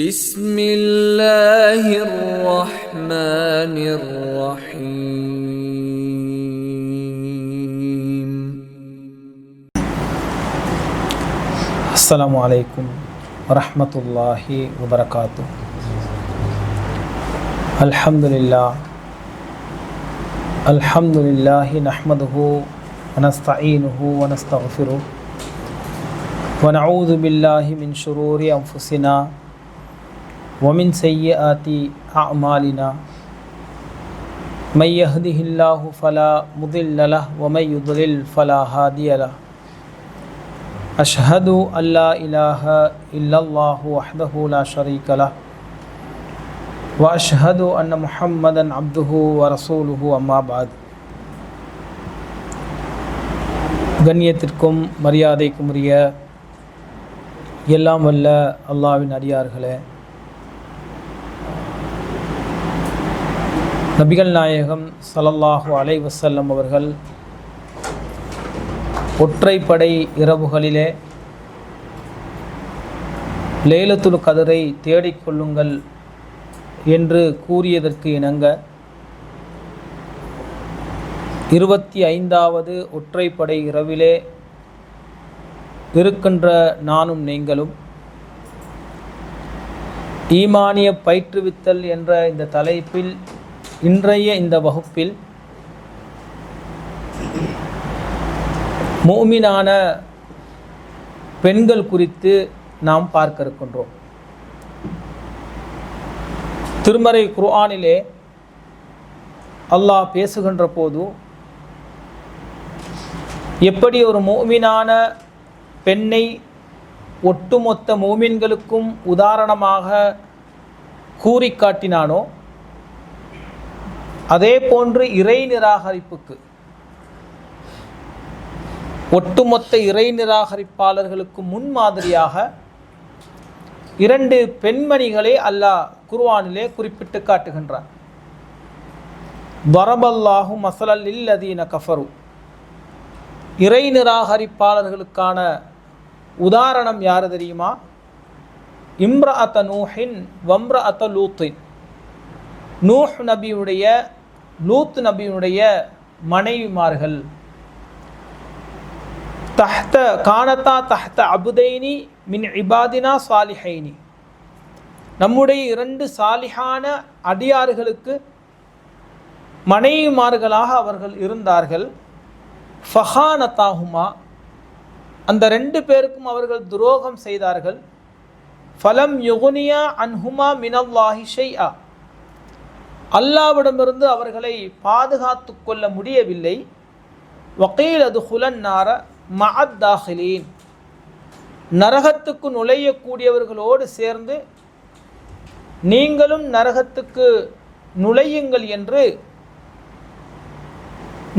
بسم الله الرحمن الرحيم. السلام عليكم ورحمة الله وبركاته. الحمد لله نحمده ونستعينه ونستغفره ونعوذ بالله من شرور أنفسنا ومن سيئات أعمالنا من يهده الله فلا مضل له ومن يضلل فلا هادي له أشهد أن لا إله إلا الله وحده لا شريك له وأشهد أن محمدا عبده ورسوله أما بعد. கண்ணியத்திற்கும் மரியாதைக்கும் உரிய எல்லாம் வல்ல அல்லாஹ்வின் அடியார்களே, நபிகள் நாயகம் ஸல்லல்லாஹு அலைஹி வஸல்லம் அவர்கள் ஒற்றைப்படை இரவுகளிலே லைலத்துல் கத்ரை தேடிக்கொள்ளுங்கள் என்று கூறியதற்கு இணங்க 25வது ஒற்றைப்படை இரவிலே இருக்கின்ற நானும் நீங்களும் ஈமானிய பயிற்றுவித்தல் என்ற இந்த தலைப்பில் இன்றைய இந்த வகுப்பில் முஃமினான பெண்கள் குறித்து நாம் பார்க்க இருக்கின்றோம். திருமறை குர்ஆனிலே அல்லாஹ் பேசுகின்ற போது எப்படி ஒரு முஃமினான பெண்ணை ஒட்டுமொத்த முஃமின்களுக்கும் உதாரணமாக கூறி காட்டினானோ, அதே போன்று இறை நிராகரிப்புக்கு ஒட்டுமொத்த இறை நிராகரிப்பாளர்களுக்கு முன்மாதிரியாக 2 பெண்மணிகளை அல்லாஹ் குர்ஆனிலே குறிப்பிட்டு காட்டுகின்றான். வரபல்லாஹு மஸலல் லில்லதீன கஃபரு, இறை நிராகரிப்பாளர்களுக்கான உதாரணம் யார் தெரியுமா? இம்ரஅத நூஹின் வம்ரஅத லூத்தின், நூஹ் நபியுடைய லூத் நபியுடைய மனைவிமார்கள். கானத்தா தஹ்த அபுதைனி மின் இபாதினா சாலிஹைனி, நம்முடைய 2 சாலிஹான அடியார்களுக்கு மனைவிமார்களாக அவர்கள் இருந்தார்கள். ஃபஹானத்தாஹுமா, அந்த 2 பேருக்கும் அவர்கள் துரோகம் செய்தார்கள். ஃபலம் யுகுனியா அன்ஹுமா மினல்லாஹி ஷைஆ, அல்லாஹ்விடமிருந்து அவர்களை பாதுகாத்து கொள்ள முடியவில்லை. வகீல் அதுஹுலன் நார மஅத் தாஹிலீன், நரகத்துக்கு நுழையக்கூடியவர்களோடு சேர்ந்து நீங்களும் நரகத்துக்கு நுழையுங்கள் என்று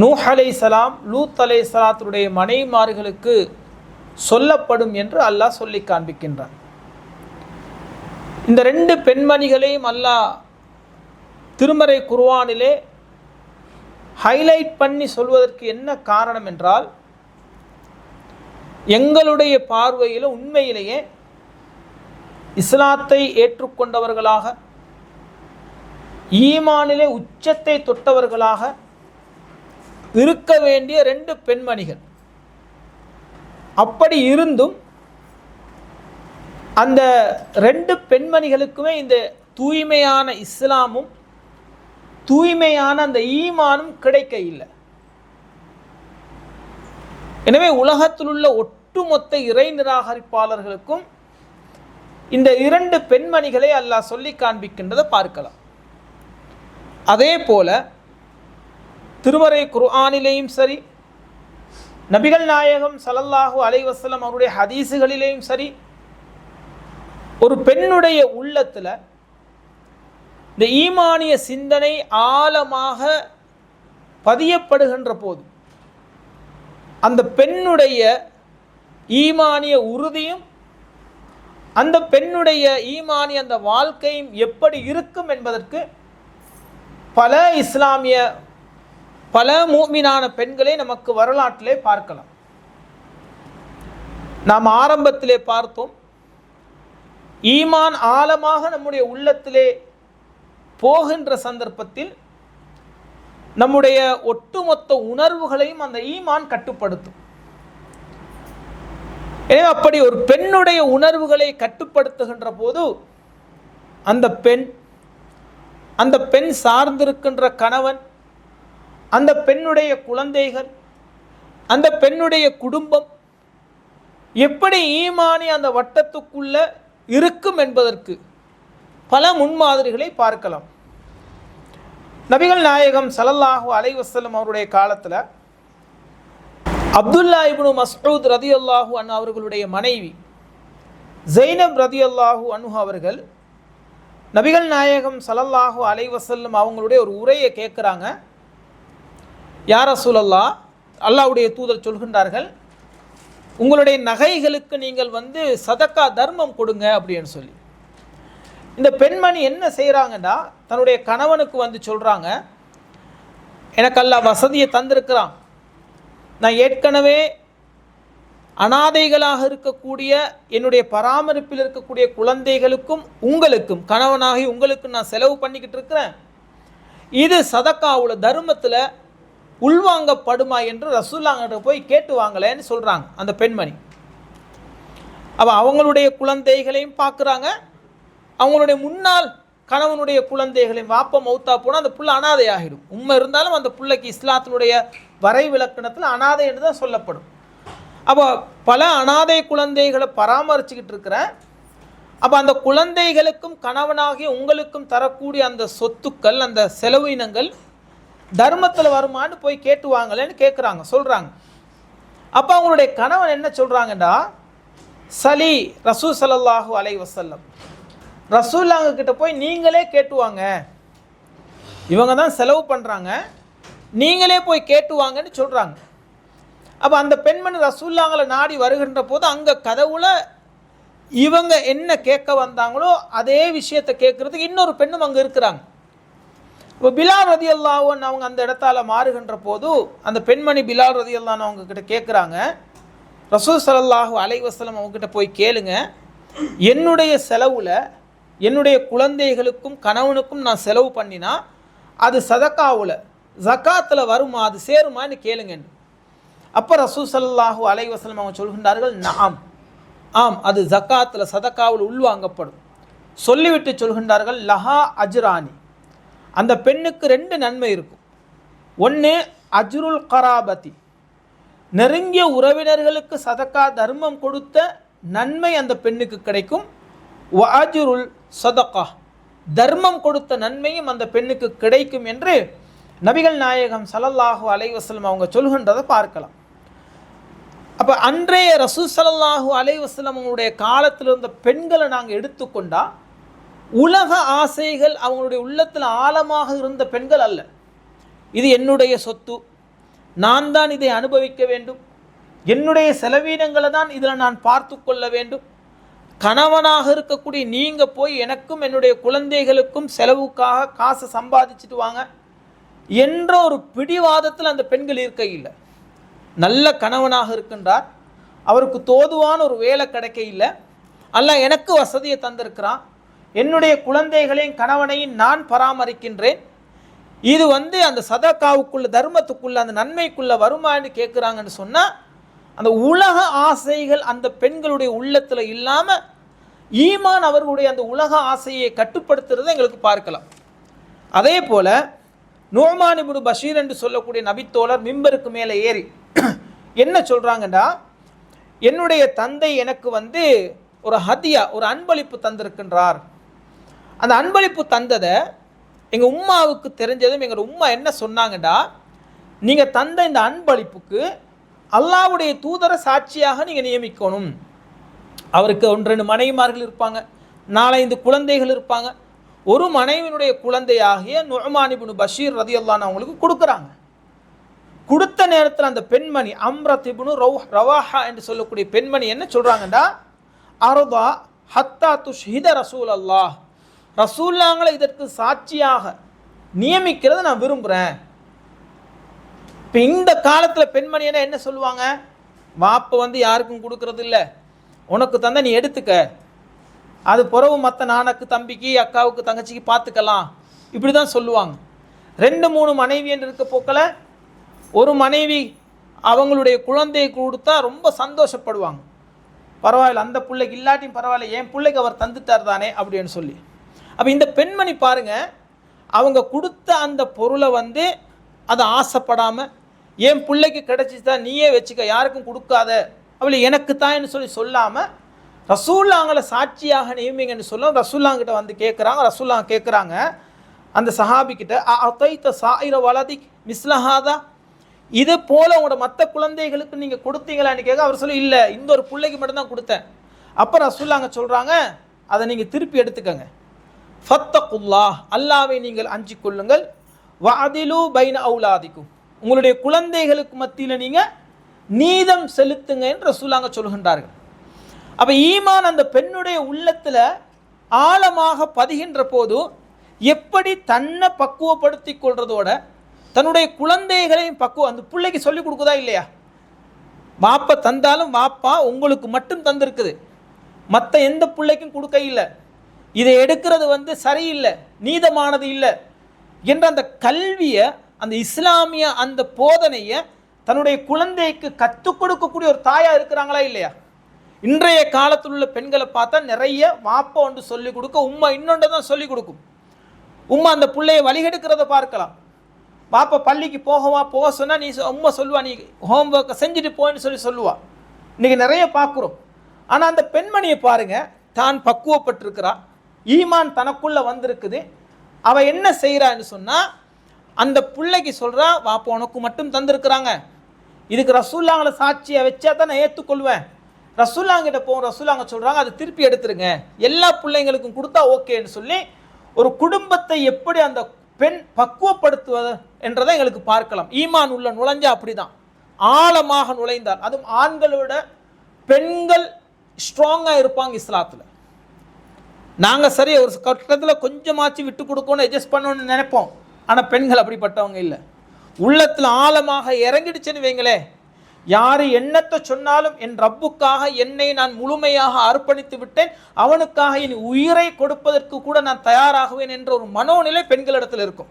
நூஹ் அலைஹிஸ்ஸலாம் லூத் அலைஹிஸ்ஸலாத்துடைய மனைவிமார்களுக்கு சொல்லப்படும் என்று அல்லாஹ் சொல்லி காண்பிக்கின்றான். இந்த 2 பெண்மணிகளையும் அல்லாஹ் திருமறை குர்ஆனிலே ஹைலைட் பண்ணி சொல்வதற்கு என்ன காரணம் என்றால், எங்களுடைய பார்வையில் உண்மையிலேயே இஸ்லாத்தை ஏற்றுக்கொண்டவர்களாக, ஈமானிலே உச்சத்தை தொட்டவர்களாக இருக்க வேண்டிய 2 பெண்மணிகள். அப்படி இருந்தும் அந்த 2 பெண்மணிகளுக்குமே இந்த தூய்மையான இஸ்லாமும் தூய்மையான அந்த ஈமானும் கிடைக்க இல்லை. எனவே உலகத்தில் உள்ள ஒட்டுமொத்த இறை நிராகரிப்பாளர்களுக்கும் இந்த 2 பெண்மணிகளை அல்லாஹ் சொல்லி காண்பிக்கின்றதை பார்க்கலாம். அதே போல திருமறை குர்ஆனிலேயும் சரி, நபிகள் நாயகம் ஸல்லல்லாஹு அலைஹி வஸல்லம் அவருடைய ஹதீஸுகளிலேயும் சரி, ஒரு பெண்ணுடைய உள்ளத்தில் இந்த ஈமானிய சிந்தனை ஆழமாக பதியப்படுகின்ற போது அந்த பெண்ணுடைய ஈமானிய உறுதியும் அந்த பெண்ணுடைய ஈமானிய அந்த வாழ்க்கையும் எப்படி இருக்கும் என்பதற்கு பல முஃமினான பெண்களை நமக்கு வரலாற்றிலே பார்க்கலாம். நாம் ஆரம்பத்திலே பார்த்தோம், ஈமான் ஆழமாக நம்முடைய உள்ளத்திலே போகின்ற சந்தர்ப்பத்தில் நம்முடைய ஒட்டுமொத்த உணர்வுகளையும் அந்த ஈமான் கட்டுப்படுத்தும். எனவே அப்படி ஒரு பெண்ணுடைய உணர்வுகளை கட்டுப்படுத்துகின்ற போது அந்த பெண் சார்ந்திருக்கின்ற கணவன், அந்த பெண்ணுடைய குழந்தைகள், அந்த பெண்ணுடைய குடும்பம் எப்படி ஈமானி அந்த வட்டத்துக்குள்ள இருக்கும் என்பதற்கு பல முன்மாதிரிகளை பார்க்கலாம். நபிகள் நாயகம் ஸல்லல்லாஹு அலைஹி வஸல்லம் அவருடைய காலத்தில் அப்துல்லா இப்னு மஸ்ஊத் ரதியல்லாஹு அன்ஹு அவர்களுடைய மனைவி ஸைனப் ரதியல்லாஹு அன்ஹு அவர்கள் நபிகள் நாயகம் ஸல்லல்லாஹு அலைஹி வஸல்லம் அவங்களுடைய ஒரு உரையை கேட்குறாங்க. யா ரசூலல்லாஹ், அல்லாஹ்வுடைய தூதர் சொல்கின்றார்கள், உங்களுடைய நகைகளுக்கு நீங்கள் சதக்கா தர்மம் கொடுங்க அப்படின்னு சொல்லி. இந்த பெண்மணி என்ன செய்கிறாங்கன்னா, தன்னுடைய கணவனுக்கு சொல்கிறாங்க, எனக்கு அல்லாஹ் வசதியை தந்திருக்கிறான், நான் ஏற்கனவே அனாதைகளாக இருக்கக்கூடிய என்னுடைய பராமரிப்பில் இருக்கக்கூடிய குழந்தைகளுக்கும் உங்களுக்கும் கணவனாகி உங்களுக்கும் நான் செலவு பண்ணிக்கிட்டு இருக்கிறேன், இது சதக்காவுல தர்மத்தில் உள்வாங்கப்படுமா என்று ரசூலுல்லாஹ்கிட்ட போய் கேட்டு வாங்கலேன்னு சொல்கிறாங்க அந்த பெண்மணி. அப்போ அவங்களுடைய குழந்தைகளையும் பார்க்குறாங்க, அவங்களுடைய முன்னாள் கணவனுடைய குழந்தைகளையும். வாப்ப மௌத்தா போனால் அந்த புள்ள அனாதை ஆகிடும். உண்மை இருந்தாலும் அந்த பிள்ளைக்கு இஸ்லாத்தினுடைய வரைவிலக்கணத்தில் அனாதை என்று தான் சொல்லப்படும். அப்போ பல அனாதை குழந்தைகளை பராமரிச்சுக்கிட்டு இருக்கிறேன். அப்போ அந்த குழந்தைகளுக்கும் கணவனாகிய உங்களுக்கும் தரக்கூடிய அந்த சொத்துக்கள், அந்த செலவினங்கள் தர்மத்தில் வருமானு போய் கேட்டு வாங்கலன்னு கேட்குறாங்க, சொல்கிறாங்க. அப்போ அவங்களுடைய கணவன் என்ன சொல்கிறாங்கடா, சலி ரசூல் ஸல்லல்லாஹு அலைஹி வஸல்லம், ரசூலுல்லாஹ் கிட்ட போய் நீங்களே கேட்டுவாங்க, இவங்க தான் செலவு பண்ணுறாங்க, நீங்களே போய் கேட்டுவாங்கன்னு சொல்கிறாங்க. அப்போ அந்த பெண்மணி ரசூலுல்லாஹ்வை நாடி வருகின்ற போது அங்கே கதவுல இவங்க என்ன கேட்க வந்தாங்களோ அதே விஷயத்தை கேட்குறதுக்கு இன்னொரு பெண்ணும் அங்கே இருக்கிறாங்க. இப்போ பிலால் ரதியல்லாஹு அன்ஹு அவங்க அந்த இடத்தால மாறுகின்ற போது அந்த பெண்மணி பிலால் ரதியல்லாஹு அன்ஹு அவங்க கிட்ட கேட்குறாங்க, ரசூல் ஸல்லல்லாஹு அலைஹி வஸல்லம் அவங்ககிட்ட போய் கேளுங்க, என்னுடைய செலவில் என்னுடைய குழந்தைகளுக்கும் கணவனுக்கும் நான் செலவு பண்ணினா அது சதக்காவில் ஜக்காத்தில் வருமா, அது சேருமான்னு கேளுங்கன்னு. அப்போ ரசூல் ஸல்லல்லாஹு அலைஹி வஸல்லம் அவங்க சொல்கின்றார்கள், நாம், ஆம், அது ஜக்காத்தில் சதக்காவில் உள்வாங்கப்படும். சொல்லிவிட்டு சொல்கின்றார்கள், லஹா அஜ்ரானி, அந்த பெண்ணுக்கு 2 நன்மை இருக்கும். ஒன்று அஜ்ருல் கராபதி, நெருங்கிய உறவினர்களுக்கு சதக்கா தர்மம் கொடுத்த நன்மை அந்த பெண்ணுக்கு கிடைக்கும். வஅஜ்ருல் சதகா, தர்மம் கொடுத்த நன்மையும் அந்த பெண்ணுக்கு கிடைக்கும் என்று நபிகள் நாயகம் ஸல்லல்லாஹு அலைஹி வஸல்லம் அவங்க சொல்கின்றதை பார்க்கலாம். அப்போ அன்றைய ரசூல் ஸல்லல்லாஹு அலைஹி வஸல்லம் அவங்களுடைய காலத்தில் இருந்த பெண்களை நாங்கள் எடுத்துக்கொண்டால் உலக ஆசைகள் அவங்களுடைய உள்ளத்தில் ஆழமாக இருந்த பெண்கள் அல்ல. இது என்னுடைய சொத்து, நான் தான் இதை அனுபவிக்க வேண்டும், என்னுடைய செலவீனங்களை தான் இதில் நான் பார்த்து கொள்ள வேண்டும், கணவனாக இருக்கக்கூடிய நீங்கள் போய் எனக்கும் என்னுடைய குழந்தைகளுக்கும் செலவுக்காக காசு சம்பாதிச்சுட்டு வாங்க என்ற ஒரு பிடிவாதத்தில் அந்த பெண்கள் இருக்க இல்லை. நல்ல கணவனாக இருக்கின்றார், அவருக்கு தோதுவான ஒரு வேலை கிடைக்க இல்லை, அல்லாஹ் எனக்கு வசதியை தந்திருக்கிறான், என்னுடைய குழந்தைகளையும் கணவனையும் நான் பராமரிக்கின்றேன், இது அந்த சதக்காவுக்குள்ள தர்மத்துக்குள்ள அந்த நன்மைக்குள்ள வருமானு கேட்குறாங்கன்னு சொன்னால் அந்த உலக ஆசைகள் அந்த பெண்களுடைய உள்ளத்தில் இல்லாமல் ஈமான் அவர்களுடைய அந்த உலக ஆசையை கட்டுப்படுத்துறதை எங்களுக்கு பார்க்கலாம். அதே போல் நுஅமான் இப்னு பஷீர் என்று சொல்லக்கூடிய நபித்தோழர் மிம்பருக்கு மேலே ஏறி என்ன சொல்கிறாங்கண்டா, என்னுடைய தந்தை எனக்கு ஒரு ஹதியா, ஒரு அன்பளிப்பு தந்திருக்கின்றார், அந்த அன்பளிப்பு தந்ததை எங்கள் உம்மாவுக்கு தெரிஞ்சதும் எங்கள் உம்மா என்ன சொன்னாங்கடா, நீங்கள் தந்த இந்த அன்பளிப்புக்கு அல்லாஹ்வுடைய தூதரை சாட்சியாக நீங்கள் நியமிக்கணும். அவருக்கு 1-2 மனைவிமார்கள் இருப்பாங்க, 4-5 குழந்தைகள் இருப்பாங்க. ஒரு மனைவியினுடைய குழந்தையாகிய நுஅமான் இப்னு பஷீர் ரதியல்லாஹு அன்ஹு அவங்களுக்கு கொடுக்குறாங்க. கொடுத்த நேரத்தில் அந்த பெண்மணி அம்ரத் இப்னு ரவாஹா என்று சொல்லக்கூடிய பெண்மணி என்ன சொல்கிறாங்கடா, அர்தா ஹத்தா துஷ்ஹித ரசூலல்லாஹ், ரசூலுல்லாஹ்களை இதற்கு சாட்சியாக நியமிக்கிறத நான் விரும்புகிறேன். இப்போ இந்த காலத்தில் பெண்மணி என்ன சொல்லுவாங்க, வாப்ப யாருக்கும் கொடுக்கறது இல்லை, உனக்கு தந்த நீ எடுத்துக்க, அது பிறகு மற்ற நானக்கு தம்பிக்கு அக்காவுக்கு தங்கச்சிக்கு பார்த்துக்கலாம், இப்படி தான் சொல்லுவாங்க. 2-3 மனைவி என்று இருக்க போக்கில் ஒரு மனைவி அவங்களுடைய குழந்தையை கொடுத்தா ரொம்ப சந்தோஷப்படுவாங்க. பரவாயில்ல, அந்த பிள்ளைக்கு இல்லாட்டியும் பரவாயில்ல, என் பிள்ளைக்கு அவர் தந்துட்டார் தானே அப்படின்னு சொல்லி. அப்போ இந்த பெண்மணி பாருங்கள், அவங்க கொடுத்த அந்த பொருளை அதை ஆசைப்படாமல் என் பிள்ளைக்கு கிடைச்சிதான் நீயே வச்சுக்க, யாருக்கும் கொடுக்காத, அவளை எனக்கு தான்னு சொல்லாமல் ரசூல்லாங்களை சாட்சியாக நியமிங்கன்னு சொல்ல ரசூல்லாங்கிட்ட கேட்குறாங்க. ரசூல்லா கேட்குறாங்க அந்த சஹாபிக்கிட்ட, அத்தைத்த சாயிர வலதி மிஸ்லஹாதா, இது போல் உங்களோட மற்ற குழந்தைகளுக்கு நீங்கள் கொடுத்தீங்களான்னு கேட்க. அவர் சொல்லி இல்லை, இந்த ஒரு பிள்ளைக்கு மட்டும்தான் கொடுத்தேன். அப்போ ரசூல்லாங்க சொல்கிறாங்க, அதை நீங்கள் திருப்பி எடுத்துக்கங்க. ஃபத்தகுல்லா, அல்லாவை நீங்கள் அஞ்சி கொள்ளுங்கள். வஅதிலு பைன அவுலாதிக்கும், உங்களுடைய குழந்தைகளுக்கு மத்தியில் நீங்கள் நீதம் செலுத்துங்க என்று ரசூலாங்க சொல்கின்றார்கள். அப்போ ஈமான் அந்த பெண்ணுடைய உள்ளத்தில் ஆழமாக பதிகின்ற போது எப்படி தன்னை பக்குவப்படுத்தி கொள்றதோட தன்னுடைய குழந்தைகளையும் அந்த பிள்ளைக்கு சொல்லிக் கொடுக்குதா இல்லையா? வாப்பா தந்தாலும் வாப்பா உங்களுக்கு மட்டும் தந்திருக்குது, மற்ற எந்த பிள்ளைக்கும் கொடுக்க இல்லை, இதை எடுக்கிறது சரியில்லை, நீதமானது இல்லை என்ற அந்த கல்வியை, அந்த இஸ்லாமிய அந்த போதனையை தன்னுடைய குழந்தைக்கு கற்றுக் கொடுக்கக்கூடிய ஒரு தாயாக இருக்கிறாங்களா இல்லையா? இன்றைய காலத்தில் உள்ள பெண்களை பார்த்தா நிறைய வாப்பா ஒன்று சொல்லிக் கொடுக்க, உம்மா இன்னொன்று தான் சொல்லிக் கொடுக்கும். உம்மா அந்த பிள்ளையை வழிகெடுக்கிறத பார்க்கலாம். பாப்பா பள்ளிக்கு போக சொன்னால் நீ உம்மா சொல்லுவா, நீ ஹோம்ஒர்க்கை செஞ்சுட்டு போன்னு சொல்லுவா. இன்றைக்கி நிறைய பார்க்குறோம். ஆனால் அந்த பெண்மணியை பாருங்கள், தான் பக்குவப்பட்டிருக்கிறா, ஈமான் தனக்குள்ளே வந்திருக்குது. அவள் என்ன செய்கிறான்னு சொன்னால் அந்த பிள்ளைக்கு சொல்கிறா, வாப்பா உனக்கு மட்டும் தந்திருக்கிறாங்க, இதுக்கு ரசூல்லாங்களை சாட்சியை வச்சா தான் நான் ஏற்றுக்கொள்வேன். ரசூல்லாங்கிட்ட போகும். ரசூல்லாங்க சொல்கிறாங்க, அதை திருப்பி எடுத்துருங்க, எல்லா பிள்ளைங்களுக்கும் கொடுத்தா ஓகேன்னு சொல்லி ஒரு குடும்பத்தை எப்படி அந்த பெண் பக்குவப்படுத்துவது என்றதை எங்களுக்கு பார்க்கலாம். ஈமான் உள்ள நுழைஞ்சா அப்படி தான் ஆழமாக நுழைந்தார். அதுவும் ஆண்களோட பெண்கள் ஸ்ட்ராங்காக இருப்பாங்க இஸ்லாத்தில். நாங்கள் சரி ஒரு கட்டத்தில் கொஞ்சமாச்சு விட்டு கொடுக்கணும், அட்ஜஸ்ட் பண்ணணும்னு நினைப்போம். ஆனால் பெண்கள் அப்படிப்பட்டவங்க இல்லை. உள்ளத்தில் ஆழமாக இறங்கிடுச்சுன்னு வைங்களே, யார் என்னத்தை சொன்னாலும் என் ரப்புக்காக என்னை நான் முழுமையாக அர்ப்பணித்து விட்டேன், அவனுக்காக என் உயிரை கொடுப்பதற்கு கூட நான் தயாராகுவேன் என்ற ஒரு மனோநிலை பெண்களிடத்தில் இருக்கும்.